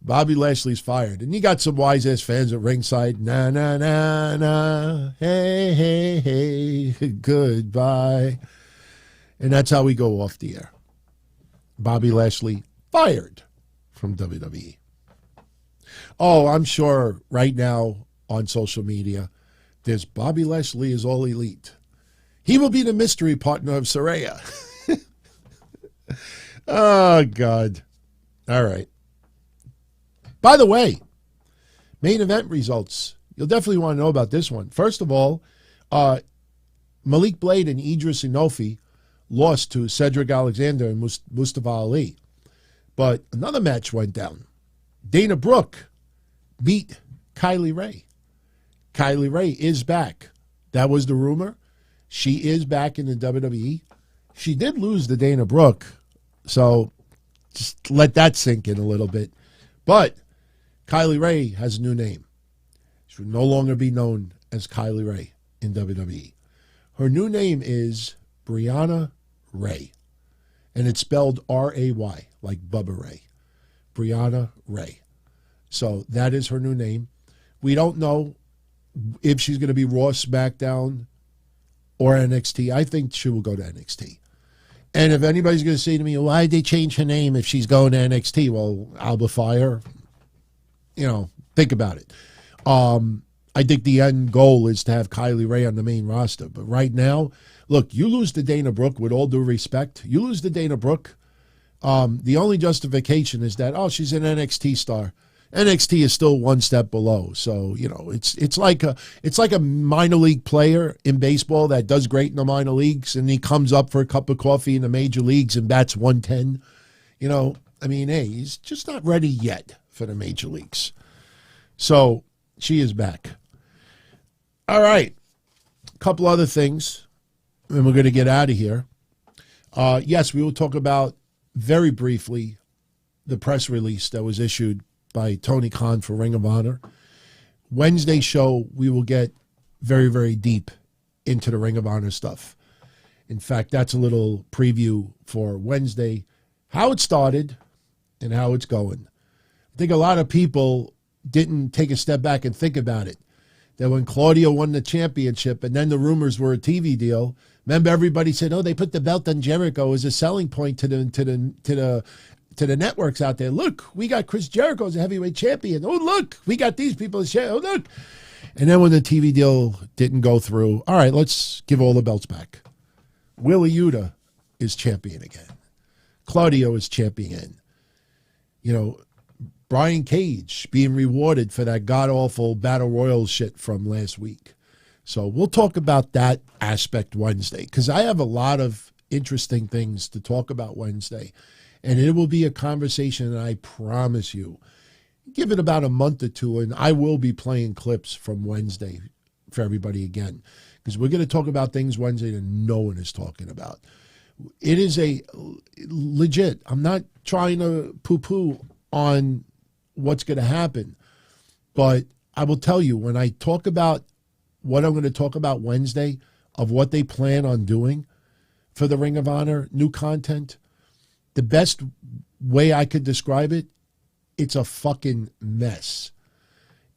Bobby Lashley's fired. And you got some wise-ass fans at ringside. Na, na, na, na. Hey, hey, hey. Goodbye. And that's how we go off the air. Bobby Lashley fired from WWE. Oh, I'm sure right now on social media, there's Bobby Lashley is all elite. He will be the mystery partner of Saraya. Oh, God. All right. By the way, main event results. You'll definitely want to know about this one. First of all, Malik Blade and Idris Inofi lost to Cedric Alexander and Mustafa Ali. But another match went down. Dana Brooke beat Kylie Rae. Kylie Rae is back. That was the rumor. She is back in the WWE. She did lose to Dana Brooke, so just let that sink in a little bit. But Kylie Rae has a new name. She will no longer be known as Kylie Rae in WWE. Her new name is Briana Ray, and it's spelled R-A-Y, like Bubba Ray. Briana Ray. So that is her new name. We don't know if she's going to be Raw, SmackDown, or NXT. I think she will go to NXT. And if anybody's going to say to me, why did they change her name if she's going to NXT? Well, Alba Fire, think about it. I think the end goal is to have Kylie Rae on the main roster. But right now, look, you lose to Dana Brooke, with all due respect. You lose to Dana Brooke. The only justification is that, she's an NXT star. NXT is still one step below. So, it's like a minor league player in baseball that does great in the minor leagues, and he comes up for a cup of coffee in the major leagues and bats 110. He's just not ready yet for the major leagues. So she is back. All right. A couple other things, and we're going to get out of here. Yes, we will talk about very briefly the press release that was issued by Tony Khan for Ring of Honor. Wednesday show, we will get very, very deep into the Ring of Honor stuff. In fact, that's a little preview for Wednesday, how it started and how it's going. I think a lot of people didn't take a step back and think about it. That when Claudio won the championship and then the rumors were a TV deal, remember everybody said, they put the belt on Jericho as a selling point to the networks out there. Look, we got Chris Jericho as a heavyweight champion. Oh, look, we got these people as champion. Oh, look. And then when the TV deal didn't go through, all right, let's give all the belts back. Wheeler Yuta is champion again. Claudio is champion. Brian Cage being rewarded for that god-awful Battle Royal shit from last week. So we'll talk about that aspect Wednesday, because I have a lot of interesting things to talk about Wednesday. And it will be a conversation, and I promise you, give it about a month or two, and I will be playing clips from Wednesday for everybody again, because we're going to talk about things Wednesday that no one is talking about. It is a legit, I'm not trying to poo-poo on what's going to happen, but I will tell you, when I talk about what I'm going to talk about Wednesday, of what they plan on doing for the Ring of Honor, new content, the best way I could describe it, it's a fucking mess.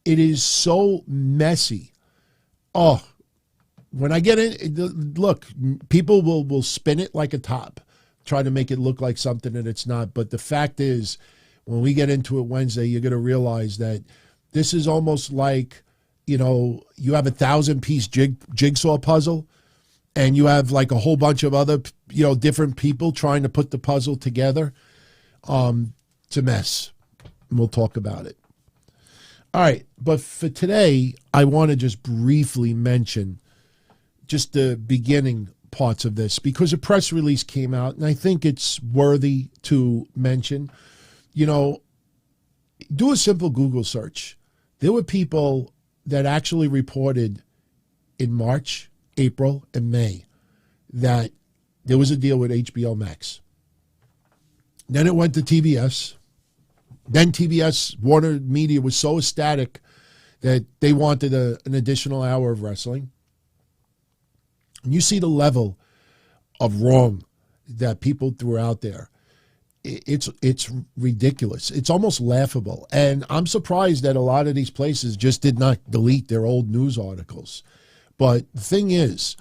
It is so messy. Oh, when I get in, look, people will spin it like a top, try to make it look like something that it's not. But the fact is, when we get into it Wednesday, you're going to realize that this is almost like, you have 1,000-piece jigsaw puzzle, and you have like a whole bunch of other, different people trying to put the puzzle together. It's a mess. And we'll talk about it. All right. But for today, I want to just briefly mention just the beginning parts of this, because a press release came out, and I think it's worthy to mention. Do a simple Google search. There were people that actually reported in March, April, and May that there was a deal with HBO Max. Then it went to TBS. Then TBS, Warner Media, was so ecstatic that they wanted an additional hour of wrestling. And you see the level of wrong that people threw out there. It's ridiculous. It's almost laughable. And I'm surprised that a lot of these places just did not delete their old news articles. But the thing is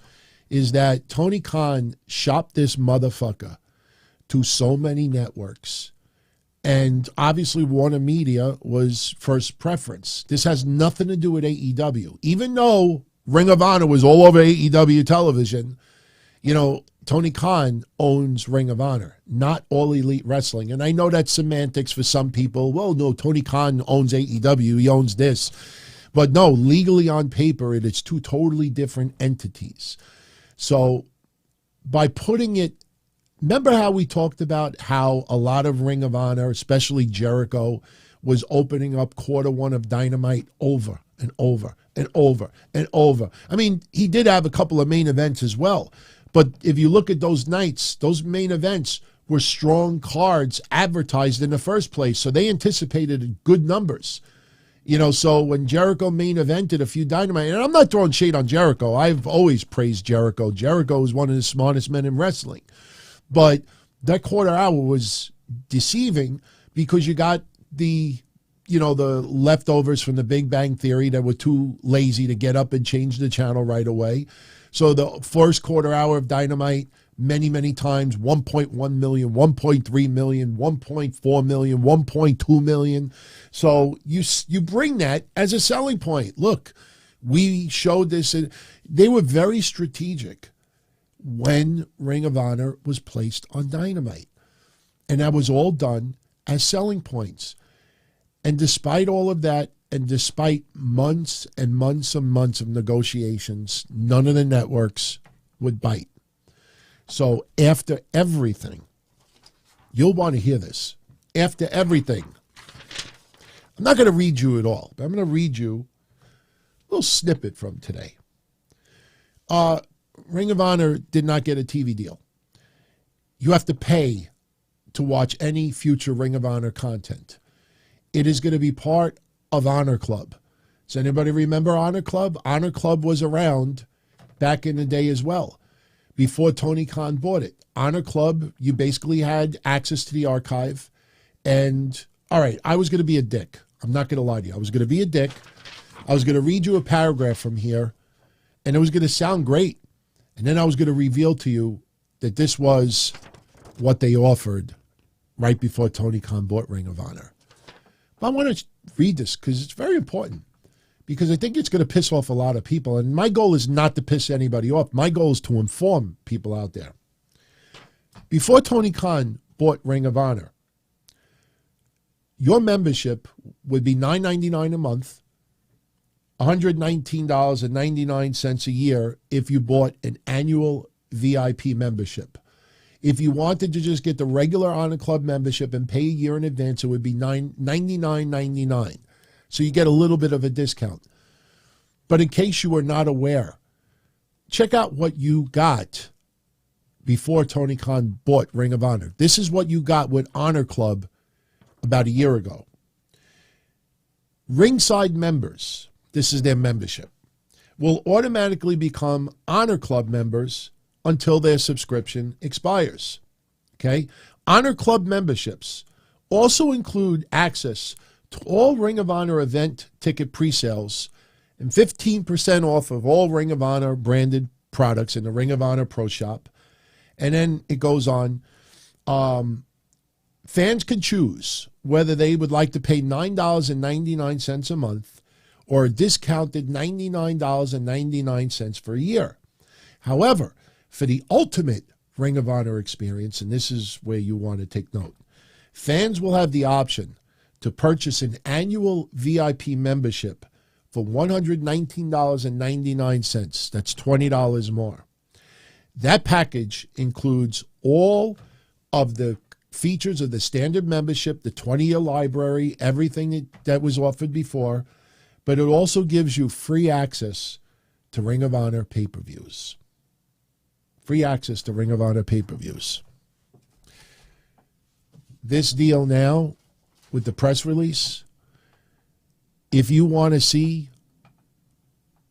that Tony Khan shopped this motherfucker to so many networks. And obviously Warner Media was first preference. This has nothing to do with AEW. Even though Ring of Honor was all over AEW television, you know, Tony Khan owns Ring of Honor, not All Elite Wrestling. And I know that's semantics for some people. Well, no, Tony Khan owns AEW. He owns this. But no, legally on paper, it's two totally different entities. So by putting it, remember how we talked about how a lot of Ring of Honor, especially Jericho, was opening up quarter one of Dynamite over and over and over and over. I mean, he did have a couple of main events as well. But if you look at those nights, those main events were strong cards advertised in the first place. So they anticipated good numbers. You know, so when Jericho main evented a few Dynamite, and I'm not throwing shade on Jericho. I've always praised Jericho. Jericho is one of the smartest men in wrestling. But that quarter hour was deceiving because you got the leftovers from the Big Bang Theory that were too lazy to get up and change the channel right away. So the first quarter hour of Dynamite, many, many times, 1.1 million, 1.3 million, 1.4 million, 1.2 million. So you bring that as a selling point. Look, we showed this. They were very strategic when Ring of Honor was placed on Dynamite. And that was all done as selling points. And despite all of that, and despite months and months and months of negotiations, none of the networks would bite. So after everything, you'll want to hear this. After everything, I'm not going to read you it all, but I'm going to read you a little snippet from today. Ring of Honor did not get a TV deal. You have to pay to watch any future Ring of Honor content. It is going to be part of Honor Club. Does anybody remember Honor Club? Honor Club was around back in the day as well, before Tony Khan bought it. Honor Club, you basically had access to the archive. And, all right, I was going to be a dick. I'm not going to lie to you. I was going to be a dick. I was going to read you a paragraph from here, and it was going to sound great. And then I was going to reveal to you that this was what they offered right before Tony Khan bought Ring of Honor. But I want to read this because it's very important, because I think it's going to piss off a lot of people. And my goal is not to piss anybody off. My goal is to inform people out there. Before Tony Khan bought Ring of Honor, your membership would be $9.99 a month, $119.99 a year if you bought an annual VIP membership. If you wanted to just get the regular Honor Club membership and pay a year in advance, it would be $99.99. So you get a little bit of a discount. But in case you were not aware, check out what you got before Tony Khan bought Ring of Honor. This is what you got with Honor Club about a year ago. Ringside members, this is their membership, will automatically become Honor Club members until their subscription expires. Okay? Honor Club memberships also include access to all Ring of Honor event ticket pre-sales and 15% off of all Ring of Honor branded products in the Ring of Honor Pro Shop. And then it goes on. Fans can choose whether they would like to pay $9.99 a month or a discounted $99.99 for a year. However, for the ultimate Ring of Honor experience, and this is where you want to take note, fans will have the option to purchase an annual VIP membership for $119.99. That's $20 more. That package includes all of the features of the standard membership, the 20-year library, everything that was offered before, but it also gives you free access to Ring of Honor pay-per-views. Free access to Ring of Honor pay-per-views. This deal now with the press release, if you want to see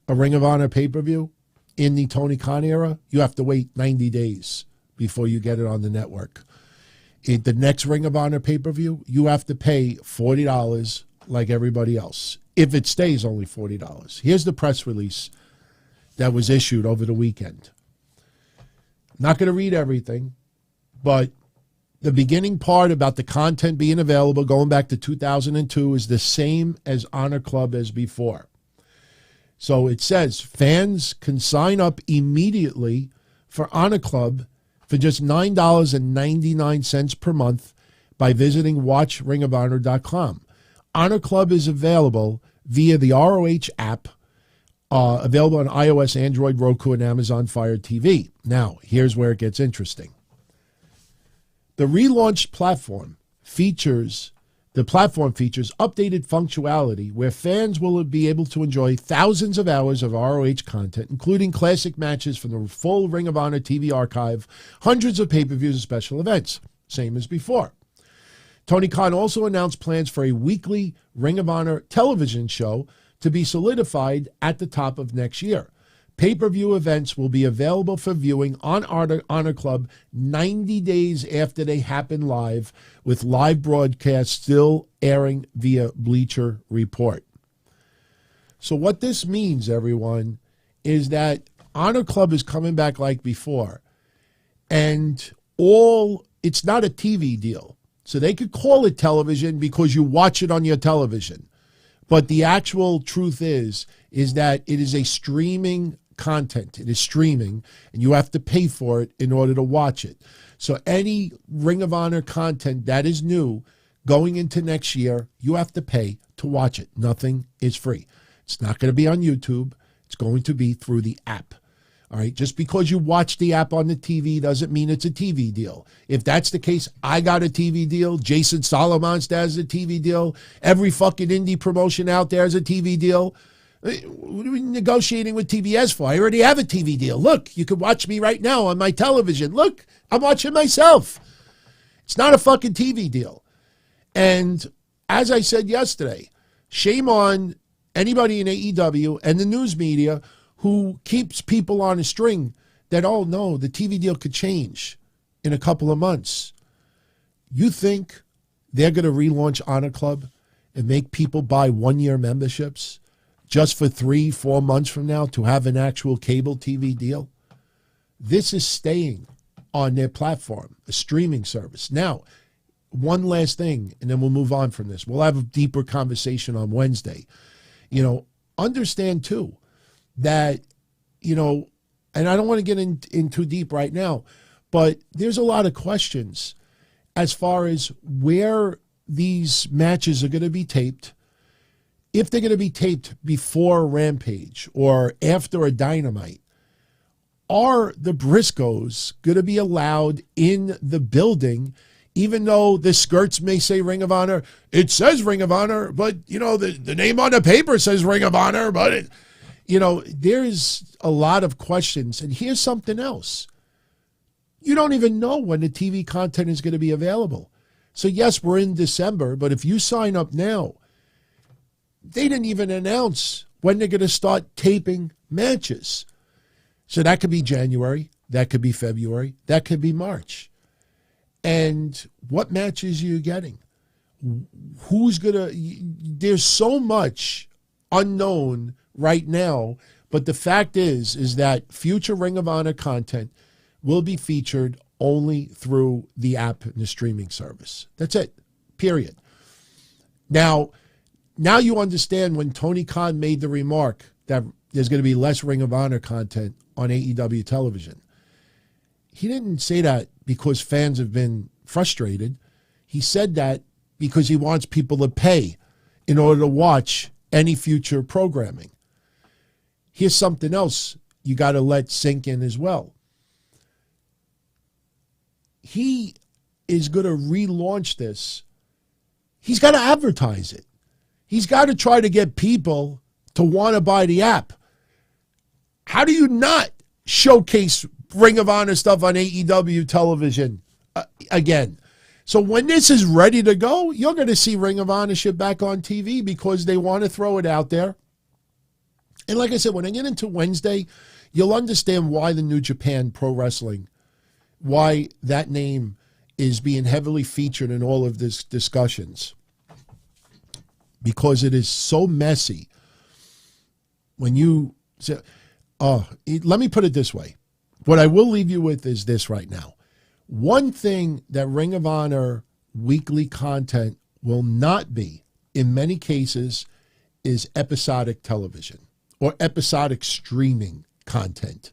a Ring of Honor pay-per-view in the Tony Khan era, you have to wait 90 days before you get it on the network. The next Ring of Honor pay-per-view, you have to pay $40 like everybody else. If it stays only $40. Here's the press release that was issued over the weekend. Not going to read everything, but the beginning part about the content being available going back to 2002 is the same as Honor Club as before. So it says fans can sign up immediately for Honor Club for just $9.99 per month by visiting watchringofhonor.com. Honor Club is available via the ROH app, available on iOS, Android, Roku, and Amazon Fire TV. Now, here's where it gets interesting. The relaunched platform features updated functionality where fans will be able to enjoy thousands of hours of ROH content, including classic matches from the full Ring of Honor TV archive, hundreds of pay-per-views and special events, same as before. Tony Khan also announced plans for a weekly Ring of Honor television show to be solidified at the top of next year. Pay-per-view events will be available for viewing on Honor Club 90 days after they happen live, with live broadcasts still airing via Bleacher Report. So what this means, everyone, is that Honor Club is coming back like before. And it's not a TV deal. So they could call it television because you watch it on your television. But the actual truth is that it is a streaming content. It is streaming, and you have to pay for it in order to watch it. So any Ring of Honor content that is new going into next year, you have to pay to watch it. Nothing is free. It's not going to be on YouTube. It's going to be through the app. All right, just because you watch the app on the TV doesn't mean it's a TV deal. If that's the case, I got a TV deal. Jason Solomons has a TV deal. Every fucking indie promotion out there has a TV deal. What are we negotiating with TBS for? I already have a TV deal. Look, you can watch me right now on my television. Look, I'm watching myself. It's not a fucking TV deal. And as I said yesterday, shame on anybody in AEW and the news media who keeps people on a string that, oh no, the TV deal could change in a couple of months. You think they're going to relaunch Honor Club and make people buy one-year memberships just for 3-4 months from now to have an actual cable TV deal? This is staying on their platform, a streaming service. Now, one last thing, and then we'll move on from this. We'll have a deeper conversation on Wednesday. Understand too that, and I don't want to get in too deep right now, but there's a lot of questions as far as where these matches are going to be taped. If they're going to be taped before Rampage or after a Dynamite, are the Briscoes going to be allowed in the building, even though the skirts may say Ring of Honor? It says Ring of Honor, but, the name on the paper says Ring of Honor, but, there's a lot of questions. And here's something else. You don't even know when the TV content is going to be available. So, yes, we're in December, but if you sign up now, they didn't even announce when they're going to start taping matches. So that could be January, that could be February, that could be March. And what matches are you getting? There's so much unknown right now, but the fact is that future Ring of Honor content will be featured only through the app and the streaming service. That's it, period. Now you understand when Tony Khan made the remark that there's going to be less Ring of Honor content on AEW television. He didn't say that because fans have been frustrated. He said that because he wants people to pay in order to watch any future programming. Here's something else you got to let sink in as well. He is going to relaunch this. He's got to advertise it. He's got to try to get people to want to buy the app. How do you not showcase Ring of Honor stuff on AEW television again? So when this is ready to go, you're going to see Ring of Honor shit back on TV because they want to throw it out there. And like I said, when I get into Wednesday, you'll understand why the New Japan Pro Wrestling why that name is being heavily featured in all of these discussions. Because it is so messy. When you say, let me put it this way. What I will leave you with is this right now. One thing that Ring of Honor weekly content will not be, in many cases, is episodic television or episodic streaming content.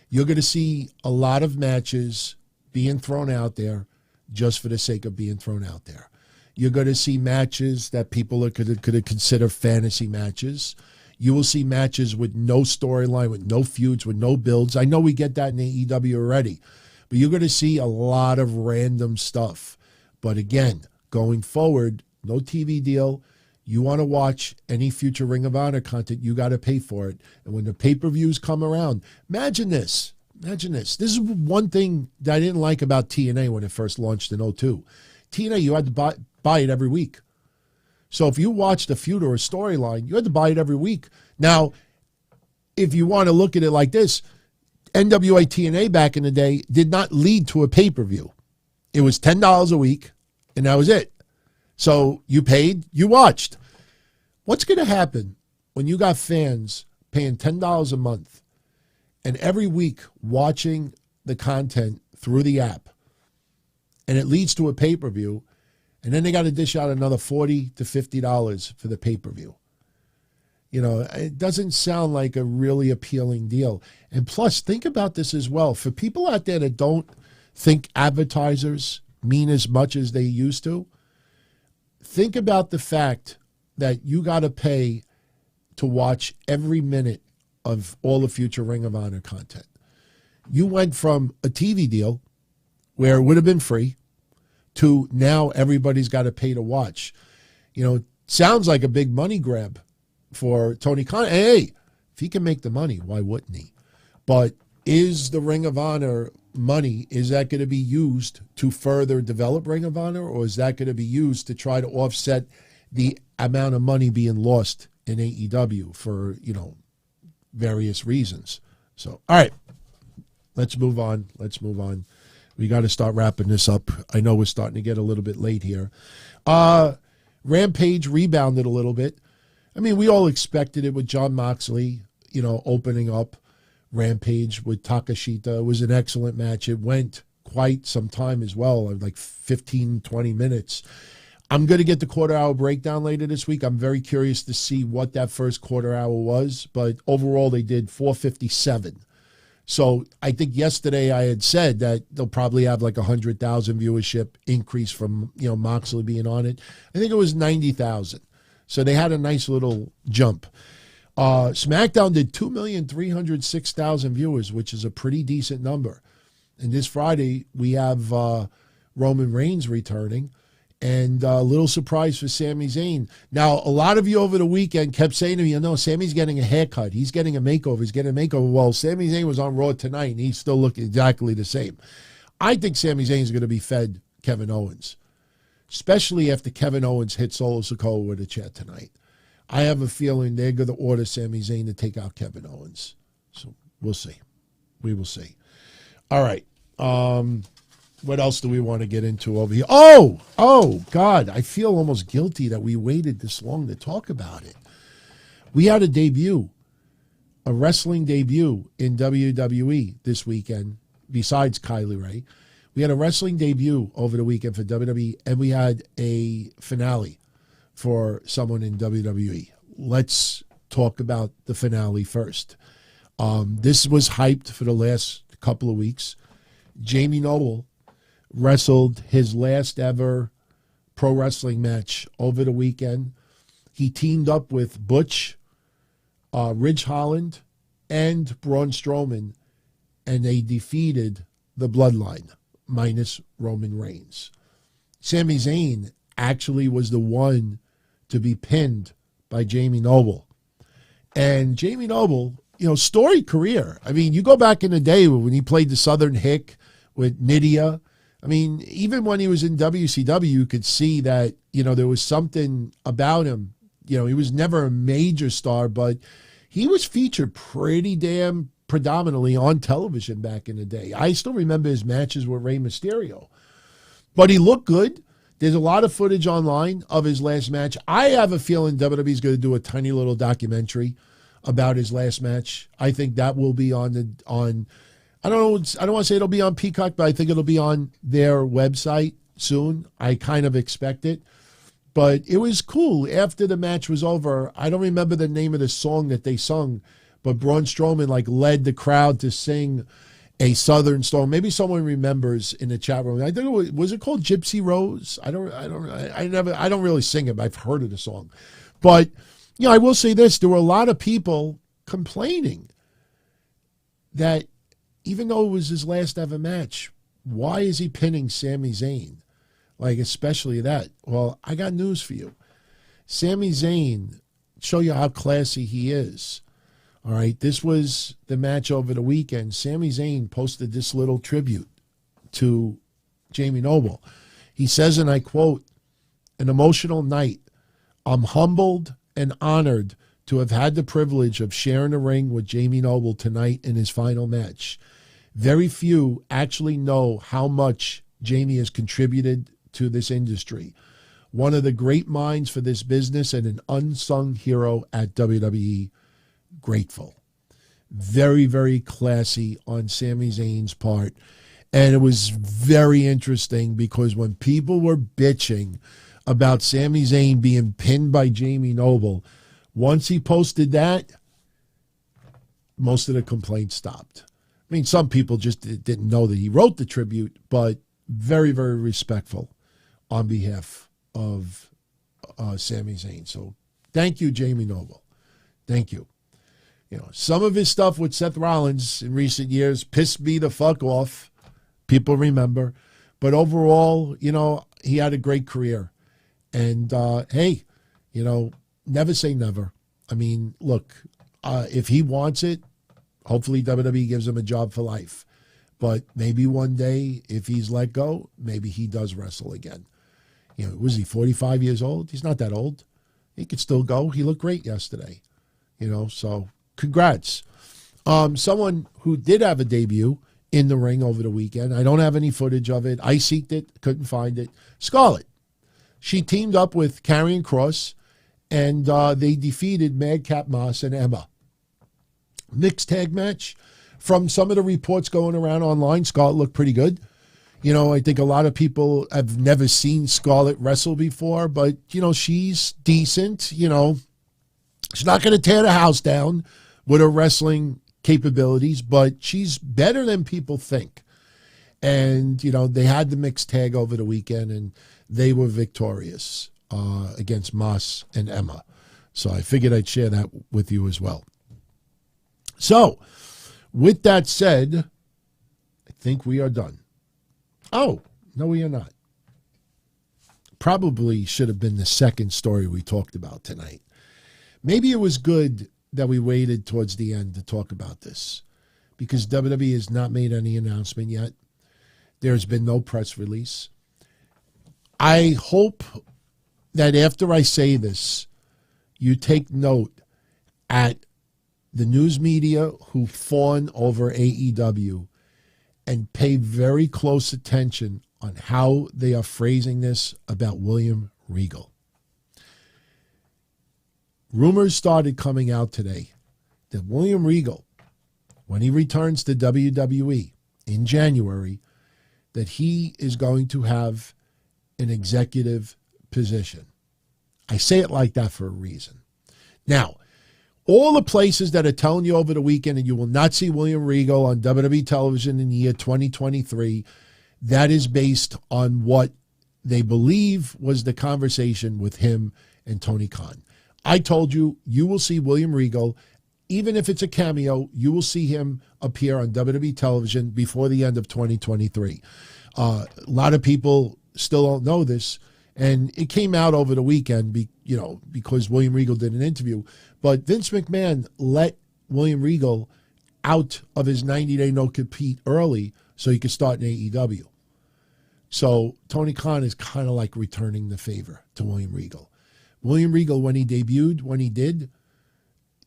You're going to see a lot of matches being thrown out there just for the sake of being thrown out there. You're going to see matches that people are going to consider fantasy matches. You will see matches with no storyline, with no feuds, with no builds. I know we get that in AEW already, but you're going to see a lot of random stuff. But again, going forward, no TV deal. You want to watch any future Ring of Honor content, you got to pay for it. And when the pay-per-views come around, imagine this. This is one thing that I didn't like about TNA when it first launched in 2002. TNA, you had to buy it every week. So if you watched a feud or a storyline, you had to buy it every week. Now, if you want to look at it like this, NWA TNA back in the day did not lead to a pay-per-view. It was $10 a week, and that was it. So you paid, you watched. What's going to happen when you got fans paying $10 a month and every week watching the content through the app, and it leads to a pay-per-view, and then they got to dish out another $40 to $50 for the pay-per-view? You know, it doesn't sound like a really appealing deal. And plus, think about this as well. For people out there that don't think advertisers mean as much as they used to, think about the fact that you got to pay to watch every minute of all the future Ring of Honor content. You went from a TV deal where it would have been free to now everybody's got to pay to watch. You know, it sounds like a big money grab for Tony Khan. Hey, if he can make the money, why wouldn't he? But is the Ring of Honor money, is that going to be used to further develop Ring of Honor, or is that going to be used to try to offset the amount of money being lost in AEW for, you know, various reasons? So, all right, let's move on. We got to start wrapping this up. I know we're starting to get a little bit late here. Rampage rebounded a little bit. I mean, we all expected it with Jon Moxley, you know, opening up Rampage with Takashita. It was an excellent match. It went quite some time as well, like 15, 20 minutes. I'm going to get the quarter-hour breakdown later this week. I'm very curious to see what that first quarter hour was, but overall they did 457. So I think yesterday I had said that they'll probably have like 100,000 viewership increase from, you know, Moxley being on it. I think it was 90,000. So they had a nice little jump. SmackDown did 2,306,000 viewers, which is a pretty decent number. And this Friday we have Roman Reigns returning, and a little surprise for Sami Zayn. Now, a lot of you over the weekend kept saying to me, you know, Sami's getting a haircut. He's getting a makeover. Well, Sami Zayn was on Raw tonight, and he's still looking exactly the same. I think Sami Zayn is going to be fed Kevin Owens, especially after Kevin Owens hit Solo Sikoa with a chair tonight. I have a feeling they're going to order Sami Zayn to take out Kevin Owens. So we'll see. We will see. All right. What else do we want to get into over here? Oh, God. I feel almost guilty that we waited this long to talk about it. We had a wrestling debut in WWE this weekend, besides Kylie Rae. We had a wrestling debut over the weekend for WWE, and we had a finale for someone in WWE. Let's talk about the finale first. This was hyped for the last couple of weeks. Jamie Noble wrestled his last ever pro wrestling match over the weekend. He teamed up with Butch, Ridge Holland, and Braun Strowman, and they defeated the Bloodline, minus Roman Reigns. Sami Zayn actually was the one to be pinned by Jamie Noble. And Jamie Noble, you know, storied career. I mean, you go back in the day when he played the Southern Hick with Nydia. I mean, even when he was in WCW, you could see that, you know, there was something about him. You know, he was never a major star, but he was featured pretty damn predominantly on television back in the day. I still remember his matches with Rey Mysterio. But he looked good. There's a lot of footage online of his last match. I have a feeling WWE's going to do a tiny little documentary about his last match. I think that will be on I don't know, I don't want to say it'll be on Peacock, but I think it'll be on their website soon. I kind of expect it. But it was cool. After the match was over, I don't remember the name of the song that they sung, but Braun Strowman led the crowd to sing a Southern song. Maybe someone remembers in the chat room. I think was it called Gypsy Rose? I don't really sing it, but I've heard of the song. But I will say this: there were a lot of people complaining that even though it was his last ever match, why is he pinning Sami Zayn? Especially that. Well, I got news for you. Sami Zayn, show you how classy he is. All right, this was the match over the weekend. Sami Zayn posted this little tribute to Jamie Noble. He says, and I quote, "An emotional night. I'm humbled and honored to have had the privilege of sharing a ring with Jamie Noble tonight in his final match. Very few actually know how much Jamie has contributed to this industry. One of the great minds for this business and an unsung hero at WWE. Grateful." Very, very classy on Sami Zayn's part. And it was very interesting because when people were bitching about Sami Zayn being pinned by Jamie Noble, once he posted that, most of the complaints stopped. I mean, some people just didn't know that he wrote the tribute, but very, very respectful on behalf of Sami Zayn. So thank you, Jamie Noble. Thank you. Some of his stuff with Seth Rollins in recent years pissed me the fuck off. People remember. But overall, he had a great career. And, hey, never say never. I mean, look, if he wants it, hopefully WWE gives him a job for life. But maybe one day, if he's let go, maybe he does wrestle again. Was he 45 years old? He's not that old. He could still go. He looked great yesterday. So congrats. Someone who did have a debut in the ring over the weekend. I don't have any footage of it. I seeked it, couldn't find it. Scarlett. She teamed up with Karrion Kross, and they defeated Madcap Moss and Emma. Mixed tag match. From some of the reports going around online, Scarlett looked pretty good. I think a lot of people have never seen Scarlett wrestle before, but, she's decent. She's not going to tear the house down with her wrestling capabilities, but she's better than people think. And, they had the mixed tag over the weekend, and they were victorious against Moss and Emma. So I figured I'd share that with you as well. So, with that said, I think we are done. Oh, no, we are not. Probably should have been the second story we talked about tonight. Maybe it was good that we waited towards the end to talk about this because WWE has not made any announcement yet. There's been no press release. I hope that after I say this, you take note at the news media who fawn over AEW and pay very close attention on how they are phrasing this about William Regal. Rumors started coming out today that William Regal, when he returns to WWE in January, that he is going to have an executive position. I say it like that for a reason. Now, all the places that are telling you over the weekend and you will not see William Regal on WWE television in the year 2023, that is based on what they believe was the conversation with him and Tony Khan. I told you, you will see William Regal, even if it's a cameo, you will see him appear on WWE television before the end of 2023. A lot of people still don't know this, and it came out over the weekend, because William Regal did an interview. But Vince McMahon let William Regal out of his 90-day no-compete early so he could start in AEW. So Tony Khan is kind of like returning the favor to William Regal. William Regal, when he debuted, when he did,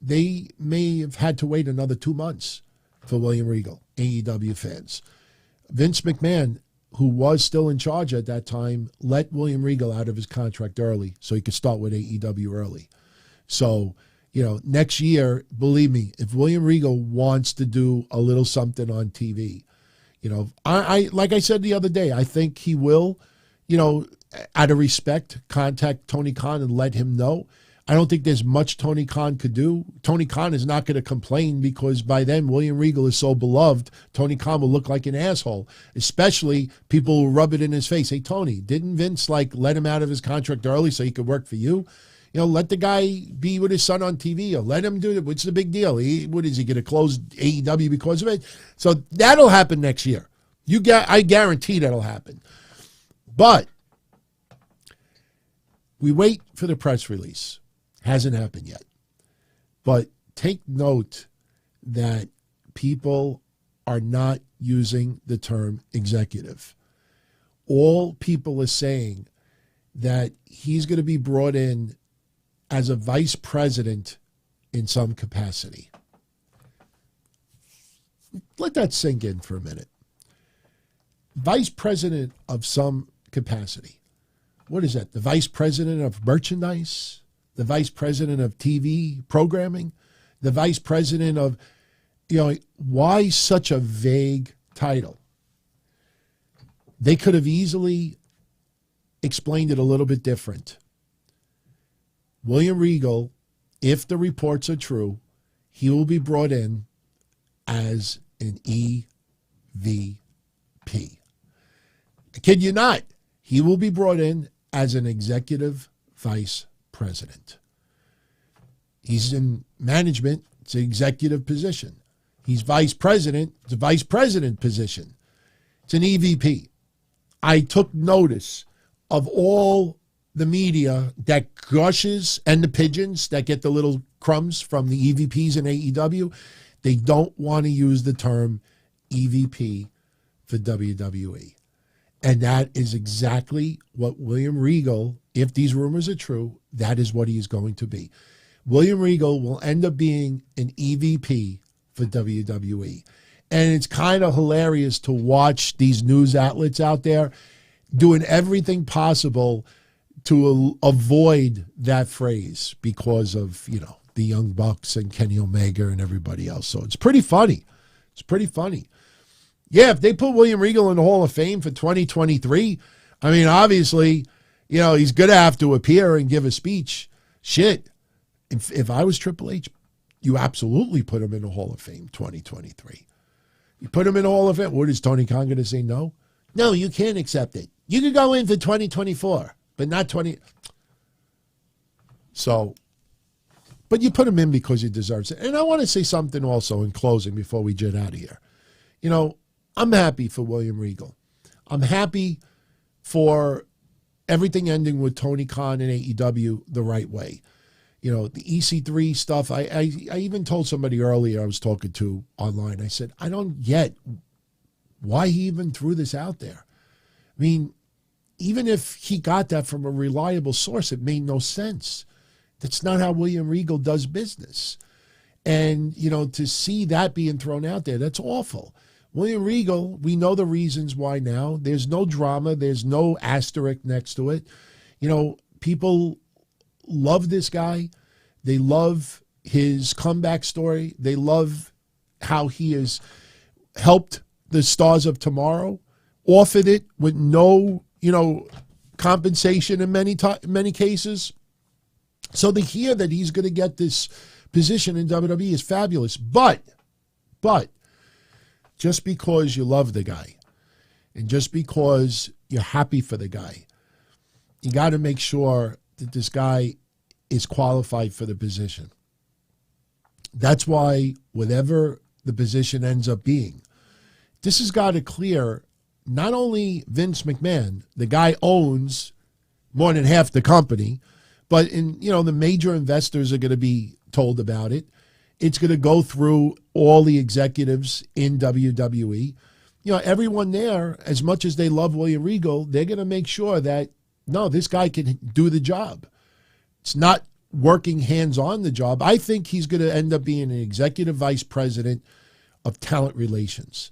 they may have had to wait another 2 months for William Regal, AEW fans. Vince McMahon, who was still in charge at that time, let William Regal out of his contract early so he could start with AEW early. So, next year, believe me, if William Regal wants to do a little something on TV, I like I said the other day, I think he will, out of respect, contact Tony Khan and let him know. I don't think there's much Tony Khan could do. Tony Khan is not going to complain because by then William Regal is so beloved, Tony Khan will look like an asshole, especially people who rub it in his face. Hey, Tony, didn't Vince let him out of his contract early so he could work for you? Let the guy be with his son on TV or let him do it. What's the big deal? What is he going to close AEW because of it? So that'll happen next year. I guarantee that'll happen. But we wait for the press release. Hasn't happened yet. But take note that people are not using the term executive. All people are saying that he's going to be brought in as a vice president in some capacity. Let that sink in for a minute. Vice president of some capacity. What is that? The vice president of merchandise? The vice president of TV programming, the vice president of, why such a vague title? They could have easily explained it a little bit different. William Regal, if the reports are true, he will be brought in as an EVP. I kid you not. He will be brought in as an executive vice president. He's in management. It's an executive position. He's vice president. It's a vice president position. It's an EVP. I took notice of all the media that gushes and the pigeons that get the little crumbs from the EVPs in AEW. They don't want to use the term EVP for WWE. And that is exactly what William Regal, if these rumors are true, that is what he is going to be. William Regal will end up being an EVP for WWE. And it's kind of hilarious to watch these news outlets out there doing everything possible to avoid that phrase because of, the Young Bucks and Kenny Omega and everybody else. So it's pretty funny. It's pretty funny. Yeah, if they put William Regal in the Hall of Fame for 2023, obviously, he's going to have to appear and give a speech. Shit. If I was Triple H, you absolutely put him in the Hall of Fame 2023. You put him in the Hall of Fame. What is Tony Khan going to say? No? No, you can't accept it. You could go in for 2024, but not 20. So, but you put him in because he deserves it. And I want to say something also in closing before we jet out of here. I'm happy for William Regal. I'm happy for everything ending with Tony Khan and AEW the right way. The EC3 stuff, I even told somebody earlier I was talking to online, I said, I don't get why he even threw this out there. Even if he got that from a reliable source, it made no sense. That's not how William Regal does business. And, to see that being thrown out there, that's awful. William Regal, we know the reasons why now. There's no drama. There's no asterisk next to it. People love this guy. They love his comeback story. They love how he has helped the Stars of Tomorrow, offered it with no, compensation in many cases. So to hear that he's going to get this position in WWE is fabulous. But just because you love the guy and just because you're happy for the guy, you got to make sure that this guy is qualified for the position. That's why whatever the position ends up being, this has got to clear not only Vince McMahon, the guy owns more than half the company, but the major investors are going to be told about it. It's going to go through all the executives in WWE. Everyone there, as much as they love William Regal, they're going to make sure that, no, this guy can do the job. It's not working hands on the job. I think he's going to end up being an executive vice president of talent relations.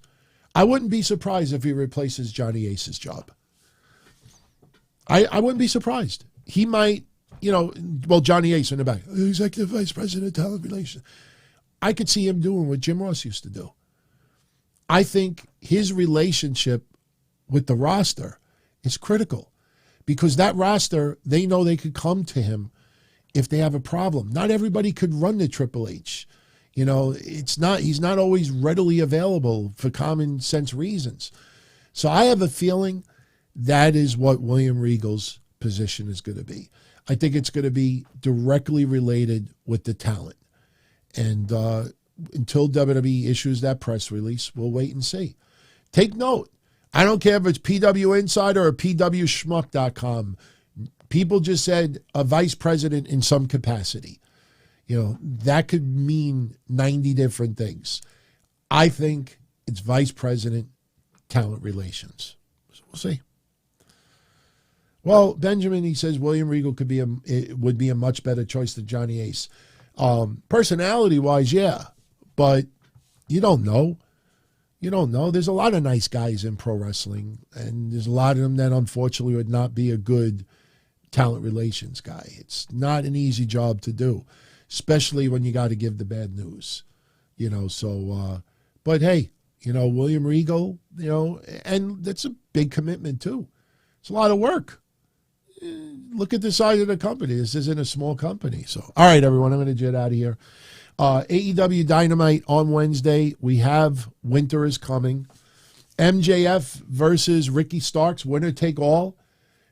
I wouldn't be surprised if he replaces Johnny Ace's job. I wouldn't be surprised. He might, Johnny Ace in the back, Executive Vice President of Talent Relations. I could see him doing what Jim Ross used to do. I think his relationship with the roster is critical because that roster, they know they could come to him if they have a problem. Not everybody could run the Triple H. He's not always readily available for common sense reasons. So I have a feeling that is what William Regal's position is going to be. I think it's going to be directly related with the talent. And until WWE issues that press release, we'll wait and see. Take note. I don't care if it's PW Insider or PWSchmuck.com. People just said a vice president in some capacity. That could mean 90 different things. I think it's vice president, talent relations. So we'll see. Well, Benjamin, he says William Regal would be a much better choice than Johnny Ace. Personality-wise, yeah, but you don't know. You don't know. There's a lot of nice guys in pro wrestling, and there's a lot of them that unfortunately would not be a good talent relations guy. It's not an easy job to do, especially when you got to give the bad news. But hey, William Regal, and that's a big commitment too. It's a lot of work. Look at the size of the company. This isn't a small company. So, all right, everyone, I'm going to jet out of here. AEW Dynamite on Wednesday. We have Winter is Coming. MJF versus Ricky Starks, winner take all.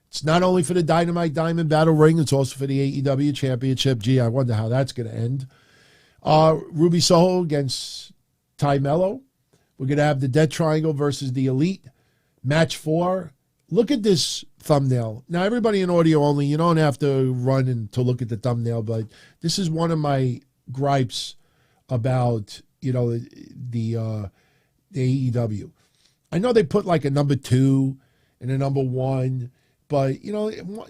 It's not only for the Dynamite Diamond Battle Ring, it's also for the AEW Championship. Gee, I wonder how that's going to end. Ruby Soho against Ty Mello. We're going to have the Death Triangle versus the Elite. Match 4. Look at this thumbnail. Now, everybody in audio only, you don't have to run and to look at the thumbnail, but this is one of my gripes about, the AEW. I know they put like a number 2 and a number 1, but,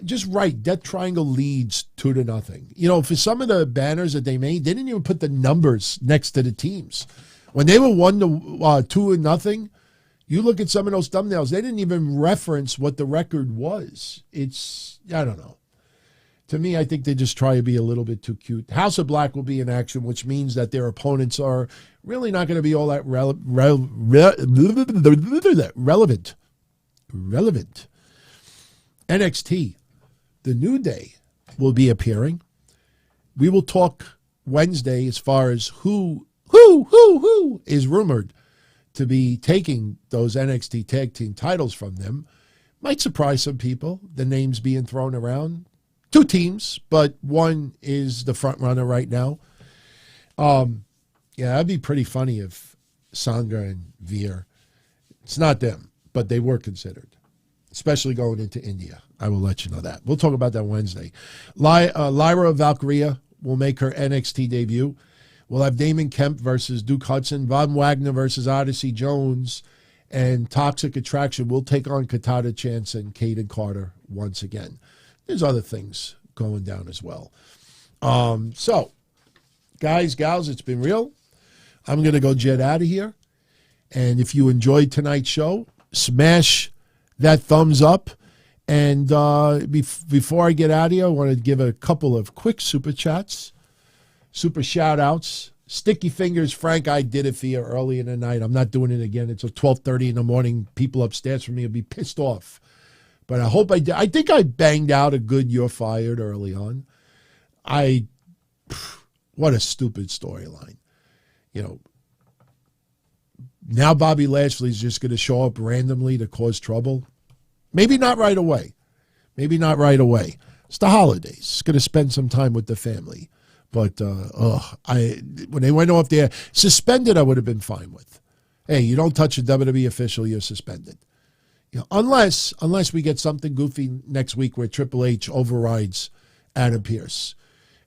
just write Death Triangle leads 2-0. For some of the banners that they made, they didn't even put the numbers next to the teams. When they were 2-0, you look at some of those thumbnails, they didn't even reference what the record was. I don't know. To me, I think they just try to be a little bit too cute. House of Black will be in action, which means that their opponents are really not going to be all that relevant. NXT, The New Day, will be appearing. We will talk Wednesday as far as who is rumored to be taking those NXT tag team titles from them. Might surprise some people, the names being thrown around. 2 teams, but one is the front runner right now. That'd be pretty funny if Sangha and Veer, it's not them, but they were considered, especially going into India. I will let you know that. We'll talk about that Wednesday. Lyra Valkyria will make her NXT debut. We'll have Damon Kemp versus Duke Hudson, Von Wagner versus Odyssey Jones, and Toxic Attraction will take on Katata Chance and Caden Carter once again. There's other things going down as well. So, guys, gals, it's been real. I'm going to go jet out of here. And if you enjoyed tonight's show, smash that thumbs up. And before I get out of here, I want to give a couple of quick super chats. Super shout-outs. Sticky Fingers, Frank, I did it for you early in the night. I'm not doing it again. It's 12:30 in the morning. People upstairs from me will be pissed off. But I hope I did. I think I banged out a good "You're Fired" early on. What a stupid storyline. Now Bobby Lashley's just going to show up randomly to cause trouble. Maybe not right away. It's the holidays. It's going to spend some time with the family. But when they went off there, suspended, I would have been fine with. Hey, you don't touch a WWE official, you're suspended. Unless we get something goofy next week where Triple H overrides Adam Pearce,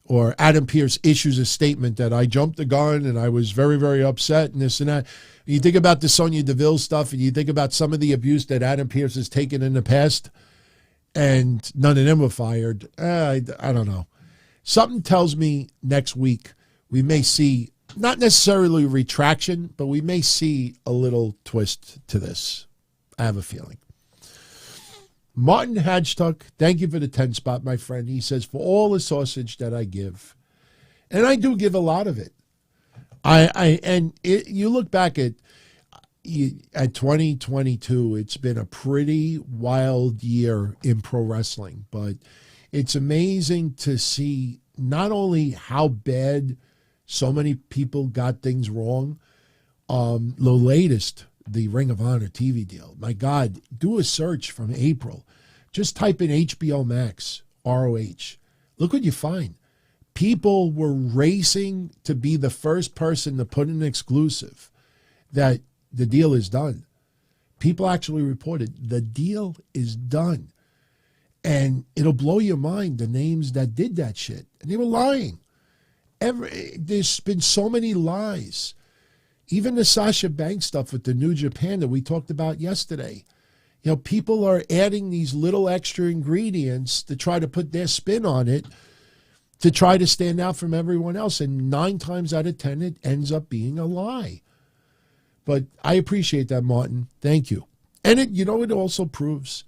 or Adam Pearce issues a statement that I jumped the gun and I was very, very upset and this and that. You think about the Sonya Deville stuff, and you think about some of the abuse that Adam Pearce has taken in the past, and none of them were fired. I don't know. Something tells me next week we may see not necessarily retraction, but we may see a little twist to this. I have a feeling. Martin Hadgetuck, thank you for the 10 spot, my friend. He says, for all the sausage that I give, and I do give a lot of it. You look back at 2022, it's been a pretty wild year in pro wrestling, but it's amazing to see not only how bad so many people got things wrong. The latest, the Ring of Honor TV deal. My God, do a search from April. Just type in HBO Max, ROH. Look what you find. People were racing to be the first person to put an exclusive that the deal is done. People actually reported the deal is done. And it'll blow your mind, the names that did that shit. And they were lying. There's been so many lies. Even the Sasha Banks stuff with the New Japan that we talked about yesterday. You know, people are adding these little extra ingredients to try to put their spin on it to try to stand out from everyone else. And 9 times out of 10, it ends up being a lie. But I appreciate that, Martin. Thank you. And it also proves,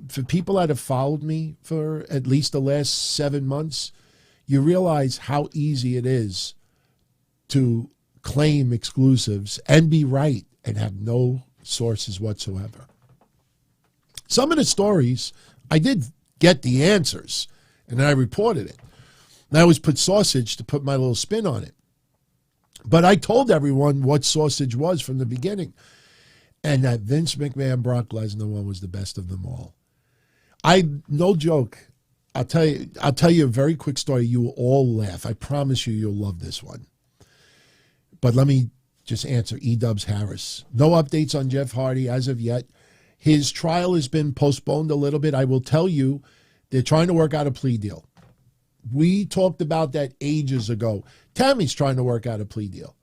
for people that have followed me for at least the last 7 months, you realize how easy it is to claim exclusives and be right and have no sources whatsoever. Some of the stories, I did get the answers, and I reported it. And I always put sausage to put my little spin on it. But I told everyone what sausage was from the beginning. And that Vince McMahon, Brock Lesnar one was the best of them all. No joke. I'll tell you a very quick story. You will all laugh. I promise you'll love this one. But let me just answer E-Dubs Harris. No updates on Jeff Hardy as of yet. His trial has been postponed a little bit. I will tell you, they're trying to work out a plea deal. We talked about that ages ago. Tammy's trying to work out a plea deal.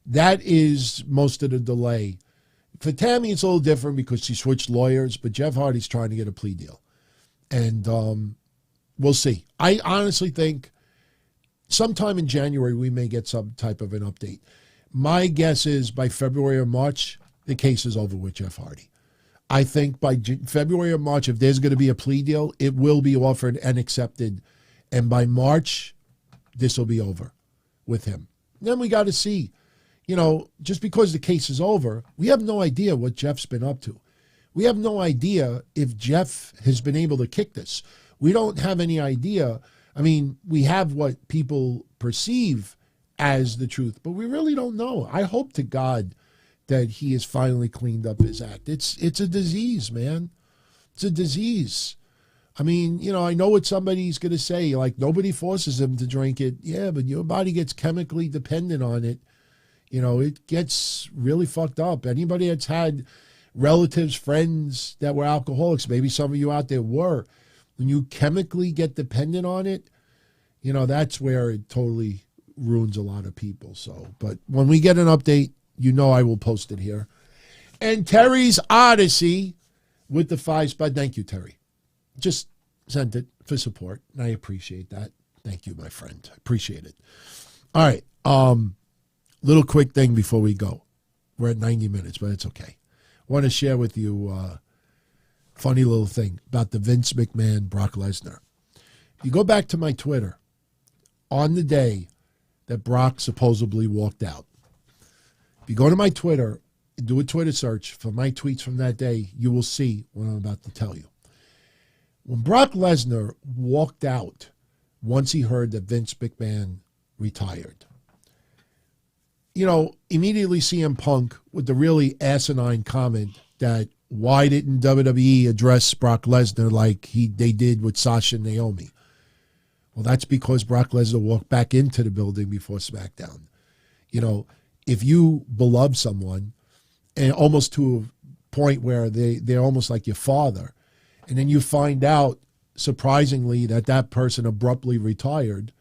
That is most of the delay. For Tammy, it's a little different because she switched lawyers, but Jeff Hardy's trying to get a plea deal. And we'll see. I honestly think sometime in January, we may get some type of an update. My guess is by February or March, the case is over with Jeff Hardy. I think by February or March, if there's going to be a plea deal, it will be offered and accepted. And by March, this will be over with him. Then we got to see, just because the case is over, we have no idea what Jeff's been up to. We have no idea if Jeff has been able to kick this. We don't have any idea. I mean, we have what people perceive as the truth, but we really don't know. I hope to God that he has finally cleaned up his act. It's a disease, man. It's a disease. I mean, I know what somebody's going to say, like nobody forces him to drink it. Yeah, but your body gets chemically dependent on it. It gets really fucked up. Anybody that's had relatives, friends that were alcoholics, maybe some of you out there were, when you chemically get dependent on it, that's where it totally ruins a lot of people. So, but when we get an update, I will post it here. And Terry's Odyssey with the 5 spot. Thank you, Terry. Just sent it for support, and I appreciate that. Thank you, my friend. I appreciate it. All right. Little quick thing before we go. We're at 90 minutes, but it's okay. I want to share with you a funny little thing about the Vince McMahon, Brock Lesnar. If you go back to my Twitter, on the day that Brock supposedly walked out, if you go to my Twitter, do a Twitter search for my tweets from that day, you will see what I'm about to tell you. When Brock Lesnar walked out, once he heard that Vince McMahon retired, immediately CM Punk with the really asinine comment that why didn't WWE address Brock Lesnar like they did with Sasha and Naomi? Well, that's because Brock Lesnar walked back into the building before SmackDown. If you beloved someone, and almost to a point where they're almost like your father, and then you find out, surprisingly, that person abruptly retired,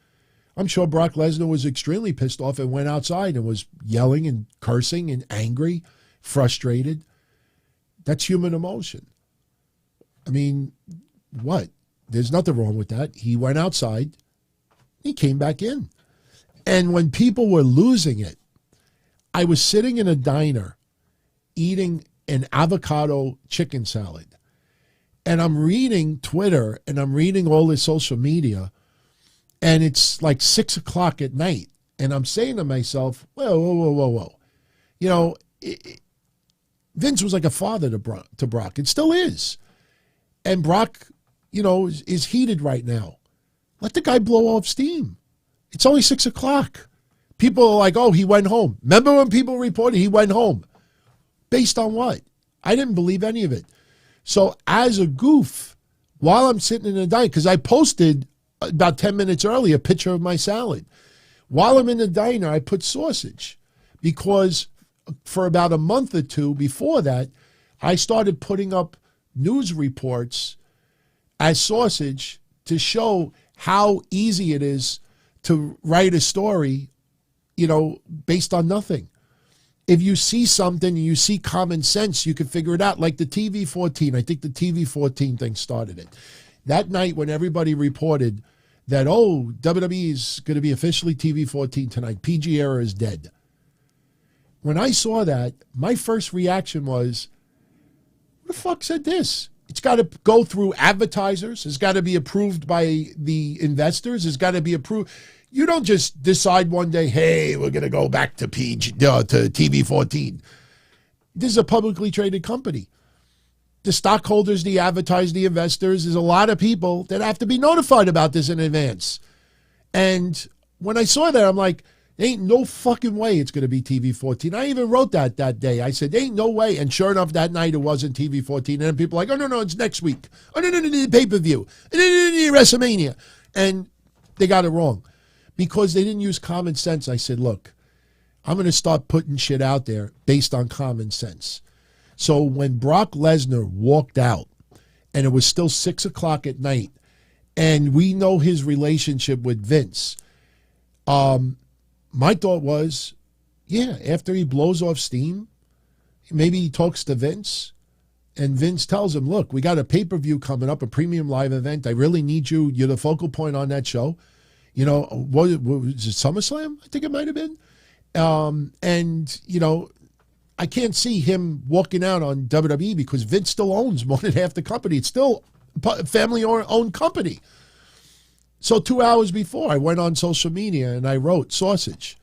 I'm sure Brock Lesnar was extremely pissed off and went outside and was yelling and cursing and angry, frustrated. That's human emotion. I mean, what? There's nothing wrong with that. He went outside. He came back in. And when people were losing it, I was sitting in a diner eating an avocado chicken salad. And I'm reading Twitter and I'm reading all this social media. And it's like 6 o'clock at night. And I'm saying to myself, whoa. You know, Vince was like a father to Brock. It still is. And Brock, you know, is heated right now. Let the guy blow off steam. It's only 6 o'clock. People are like, oh, he went home. Remember when people reported he went home? Based on what? I didn't believe any of it. So as a goof, while I'm sitting in the diner, because I posted about 10 minutes early a picture of my salad. While I'm in the diner, I put sausage because for about a month or two before that, I started putting up news reports as sausage to show how easy it is to write a story, you know, based on nothing. If you see something and you see common sense, you can figure it out. Like the TV-14. I think the TV-14 thing started it. That night when everybody reported that, oh, WWE is going to be officially TV-14 tonight. PG era is dead. When I saw that, my first reaction was, who the fuck said this? It's got to go through advertisers. It's got to be approved by the investors. It's got to be approved. You don't just decide one day, hey, we're going to go back to TV-14. This is a publicly traded company. The stockholders, the advertisers, the investors, there's a lot of people that have to be notified about this in advance. And when I saw that, I'm like, ain't no fucking way it's going to be TV-14. I even wrote that day. I said, ain't no way. And sure enough, that night it wasn't TV-14. And then people are like, oh, no, it's next week. Oh, no, pay-per-view. WrestleMania. And they got it wrong because they didn't use common sense. I said, look, I'm going to start putting shit out there based on common sense. So when Brock Lesnar walked out and it was still 6 o'clock at night and we know his relationship with Vince, my thought was, yeah, after he blows off steam, maybe he talks to Vince and Vince tells him, look, we got a pay-per-view coming up, a premium live event. I really need you. You're the focal point on that show. You know, what was it, SummerSlam? I think it might have been. And, you know, I can't see him walking out on WWE because Vince still owns more than half the company. It's still a family-owned company. So 2 hours before, I went on social media and I wrote sausage.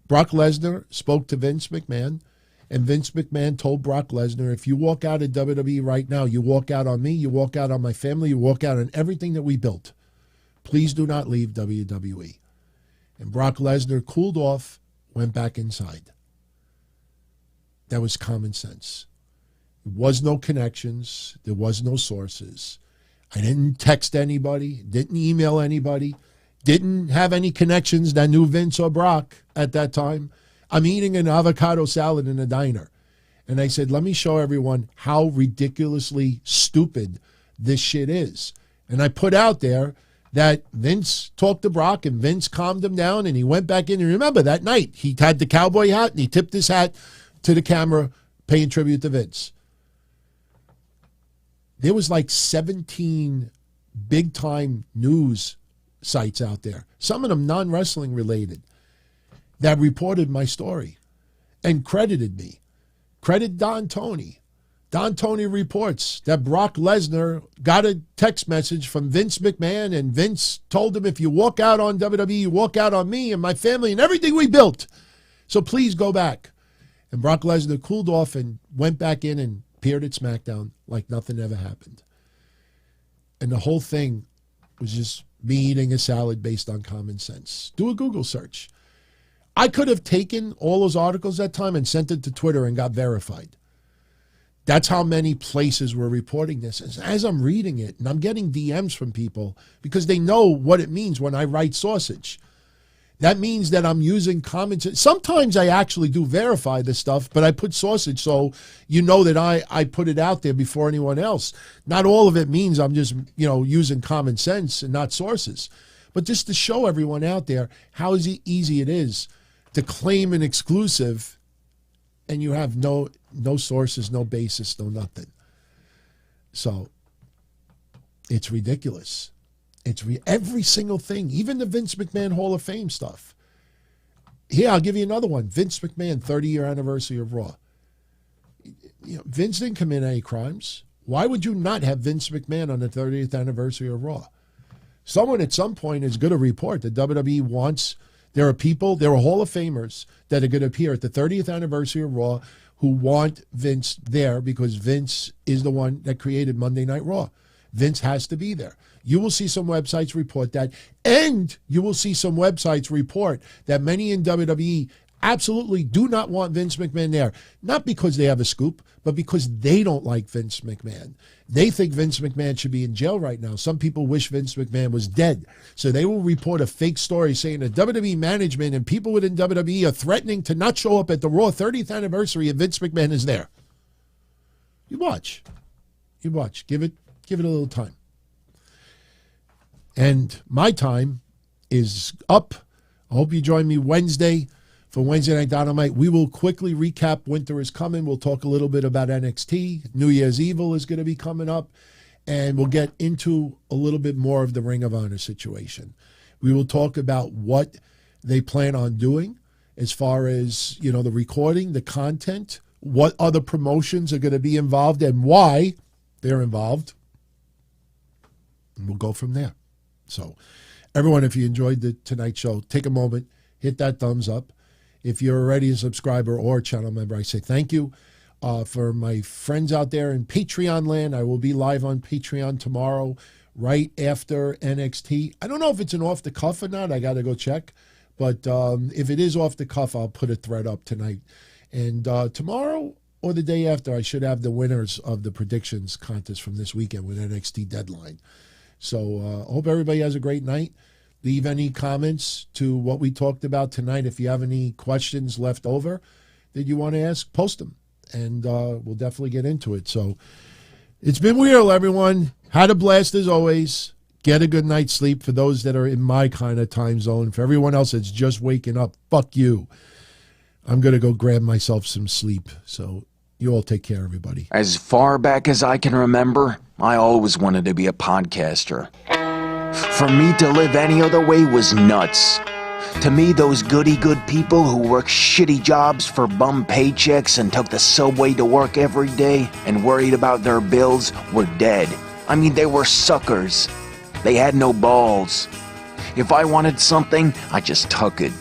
Brock Lesnar spoke to Vince McMahon, and Vince McMahon told Brock Lesnar, if you walk out of WWE right now, you walk out on me, you walk out on my family, you walk out on everything that we built. Please do not leave WWE. And Brock Lesnar cooled off, went back inside. That was common sense. There was no connections. There was no sources. I didn't text anybody, didn't email anybody, didn't have any connections that knew Vince or Brock at that time. I'm eating an avocado salad in a diner. And I said, let me show everyone how ridiculously stupid this shit is. And I put out there that Vince talked to Brock and Vince calmed him down and he went back in. And remember, that night he had the cowboy hat and he tipped his hat to the camera paying tribute to Vince. There was like 17 big-time news sites out there, some of them non-wrestling related, that reported my story and credited me. Credit Don Tony. Don Tony reports that Brock Lesnar got a text message from Vince McMahon, and Vince told him, if you walk out on WWE, you walk out on me and my family and everything we built. So please go back. And Brock Lesnar cooled off and went back in and appeared at SmackDown like nothing ever happened. And the whole thing was just me eating a salad based on common sense. Do a Google search. I could have taken all those articles that time and sent it to Twitter and got verified. That's how many places were reporting this. As I'm reading it, and I'm getting DMs from people because they know what it means when I write sausage. That means that I'm using common sense. Sometimes I actually do verify this stuff, but I put sausage so you know that I put it out there before anyone else. Not all of it means I'm just, using common sense and not sources. But just to show everyone out there how easy it is to claim an exclusive and you have no sources, no basis, no nothing. So it's ridiculous. It's every single thing, even the Vince McMahon Hall of Fame stuff. Here, I'll give you another one. Vince McMahon, 30-year anniversary of Raw. Vince didn't commit any crimes. Why would you not have Vince McMahon on the 30th anniversary of Raw? Someone at some point is going to report that WWE wants, there are Hall of Famers that are going to appear at the 30th anniversary of Raw who want Vince there because Vince is the one that created Monday Night Raw. Vince has to be there. You will see some websites report that, and you will see some websites report that many in WWE absolutely do not want Vince McMahon there. Not because they have a scoop, but because they don't like Vince McMahon. They think Vince McMahon should be in jail right now. Some people wish Vince McMahon was dead. So they will report a fake story saying that WWE management and people within WWE are threatening to not show up at the Raw 30th anniversary if Vince McMahon is there. You watch. You watch. Give it a little time. And my time is up. I hope you join me Wednesday for Wednesday Night Dynamite. We will quickly recap Winter is Coming. We'll talk a little bit about NXT. New Year's Evil is going to be coming up. And we'll get into a little bit more of the Ring of Honor situation. We will talk about what they plan on doing as far as, the recording, the content, what other promotions are going to be involved and why they're involved. And we'll go from there. So, everyone, if you enjoyed tonight's show, take a moment, hit that thumbs up. If you're already a subscriber or channel member, I say thank you. For my friends out there in Patreon land, I will be live on Patreon tomorrow, right after NXT. I don't know if it's an off the cuff or not. I got to go check. But if it is off the cuff, I'll put a thread up tonight. And tomorrow or the day after, I should have the winners of the predictions contest from this weekend with NXT Deadline. So I hope everybody has a great night. Leave any comments to what we talked about tonight. If you have any questions left over that you want to ask, post them. And we'll definitely get into it. So it's been real, everyone. Had a blast as always. Get a good night's sleep for those that are in my kind of time zone. For everyone else that's just waking up, fuck you. I'm going to go grab myself some sleep. So you all take care, everybody. As far back as I can remember, I always wanted to be a podcaster. For me to live any other way was nuts. To me, those goody-good people who worked shitty jobs for bum paychecks and took the subway to work every day and worried about their bills were dead. I mean, they were suckers. They had no balls. If I wanted something, I just took it.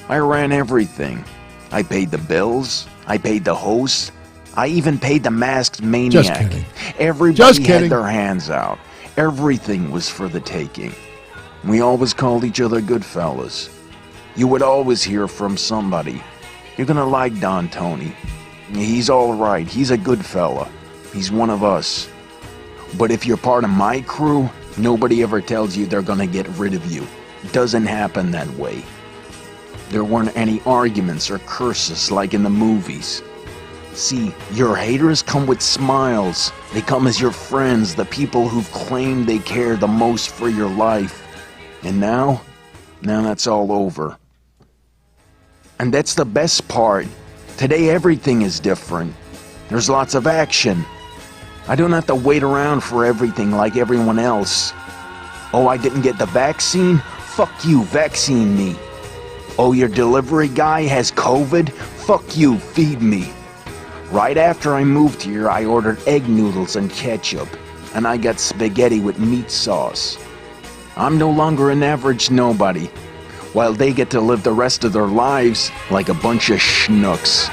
I ran everything. I paid the bills. I paid the host. I even paid the masked maniac. Just kidding. Everybody had their hands out. Everything was for the taking. We always called each other good fellas. You would always hear from somebody. You're gonna like Don Tony. He's all right. He's a good fella. He's one of us. But if you're part of my crew, nobody ever tells you they're gonna get rid of you. It doesn't happen that way. There weren't any arguments or curses like in the movies. See, your haters come with smiles. They come as your friends, the people who've claimed they care the most for your life. And now that's all over. And that's the best part. Today everything is different. There's lots of action. I don't have to wait around for everything like everyone else. Oh, I didn't get the vaccine? Fuck you, vaccine me. Oh, your delivery guy has COVID? Fuck you, feed me. Right after I moved here, I ordered egg noodles and ketchup, and I got spaghetti with meat sauce. I'm no longer an average nobody, while they get to live the rest of their lives like a bunch of schnooks.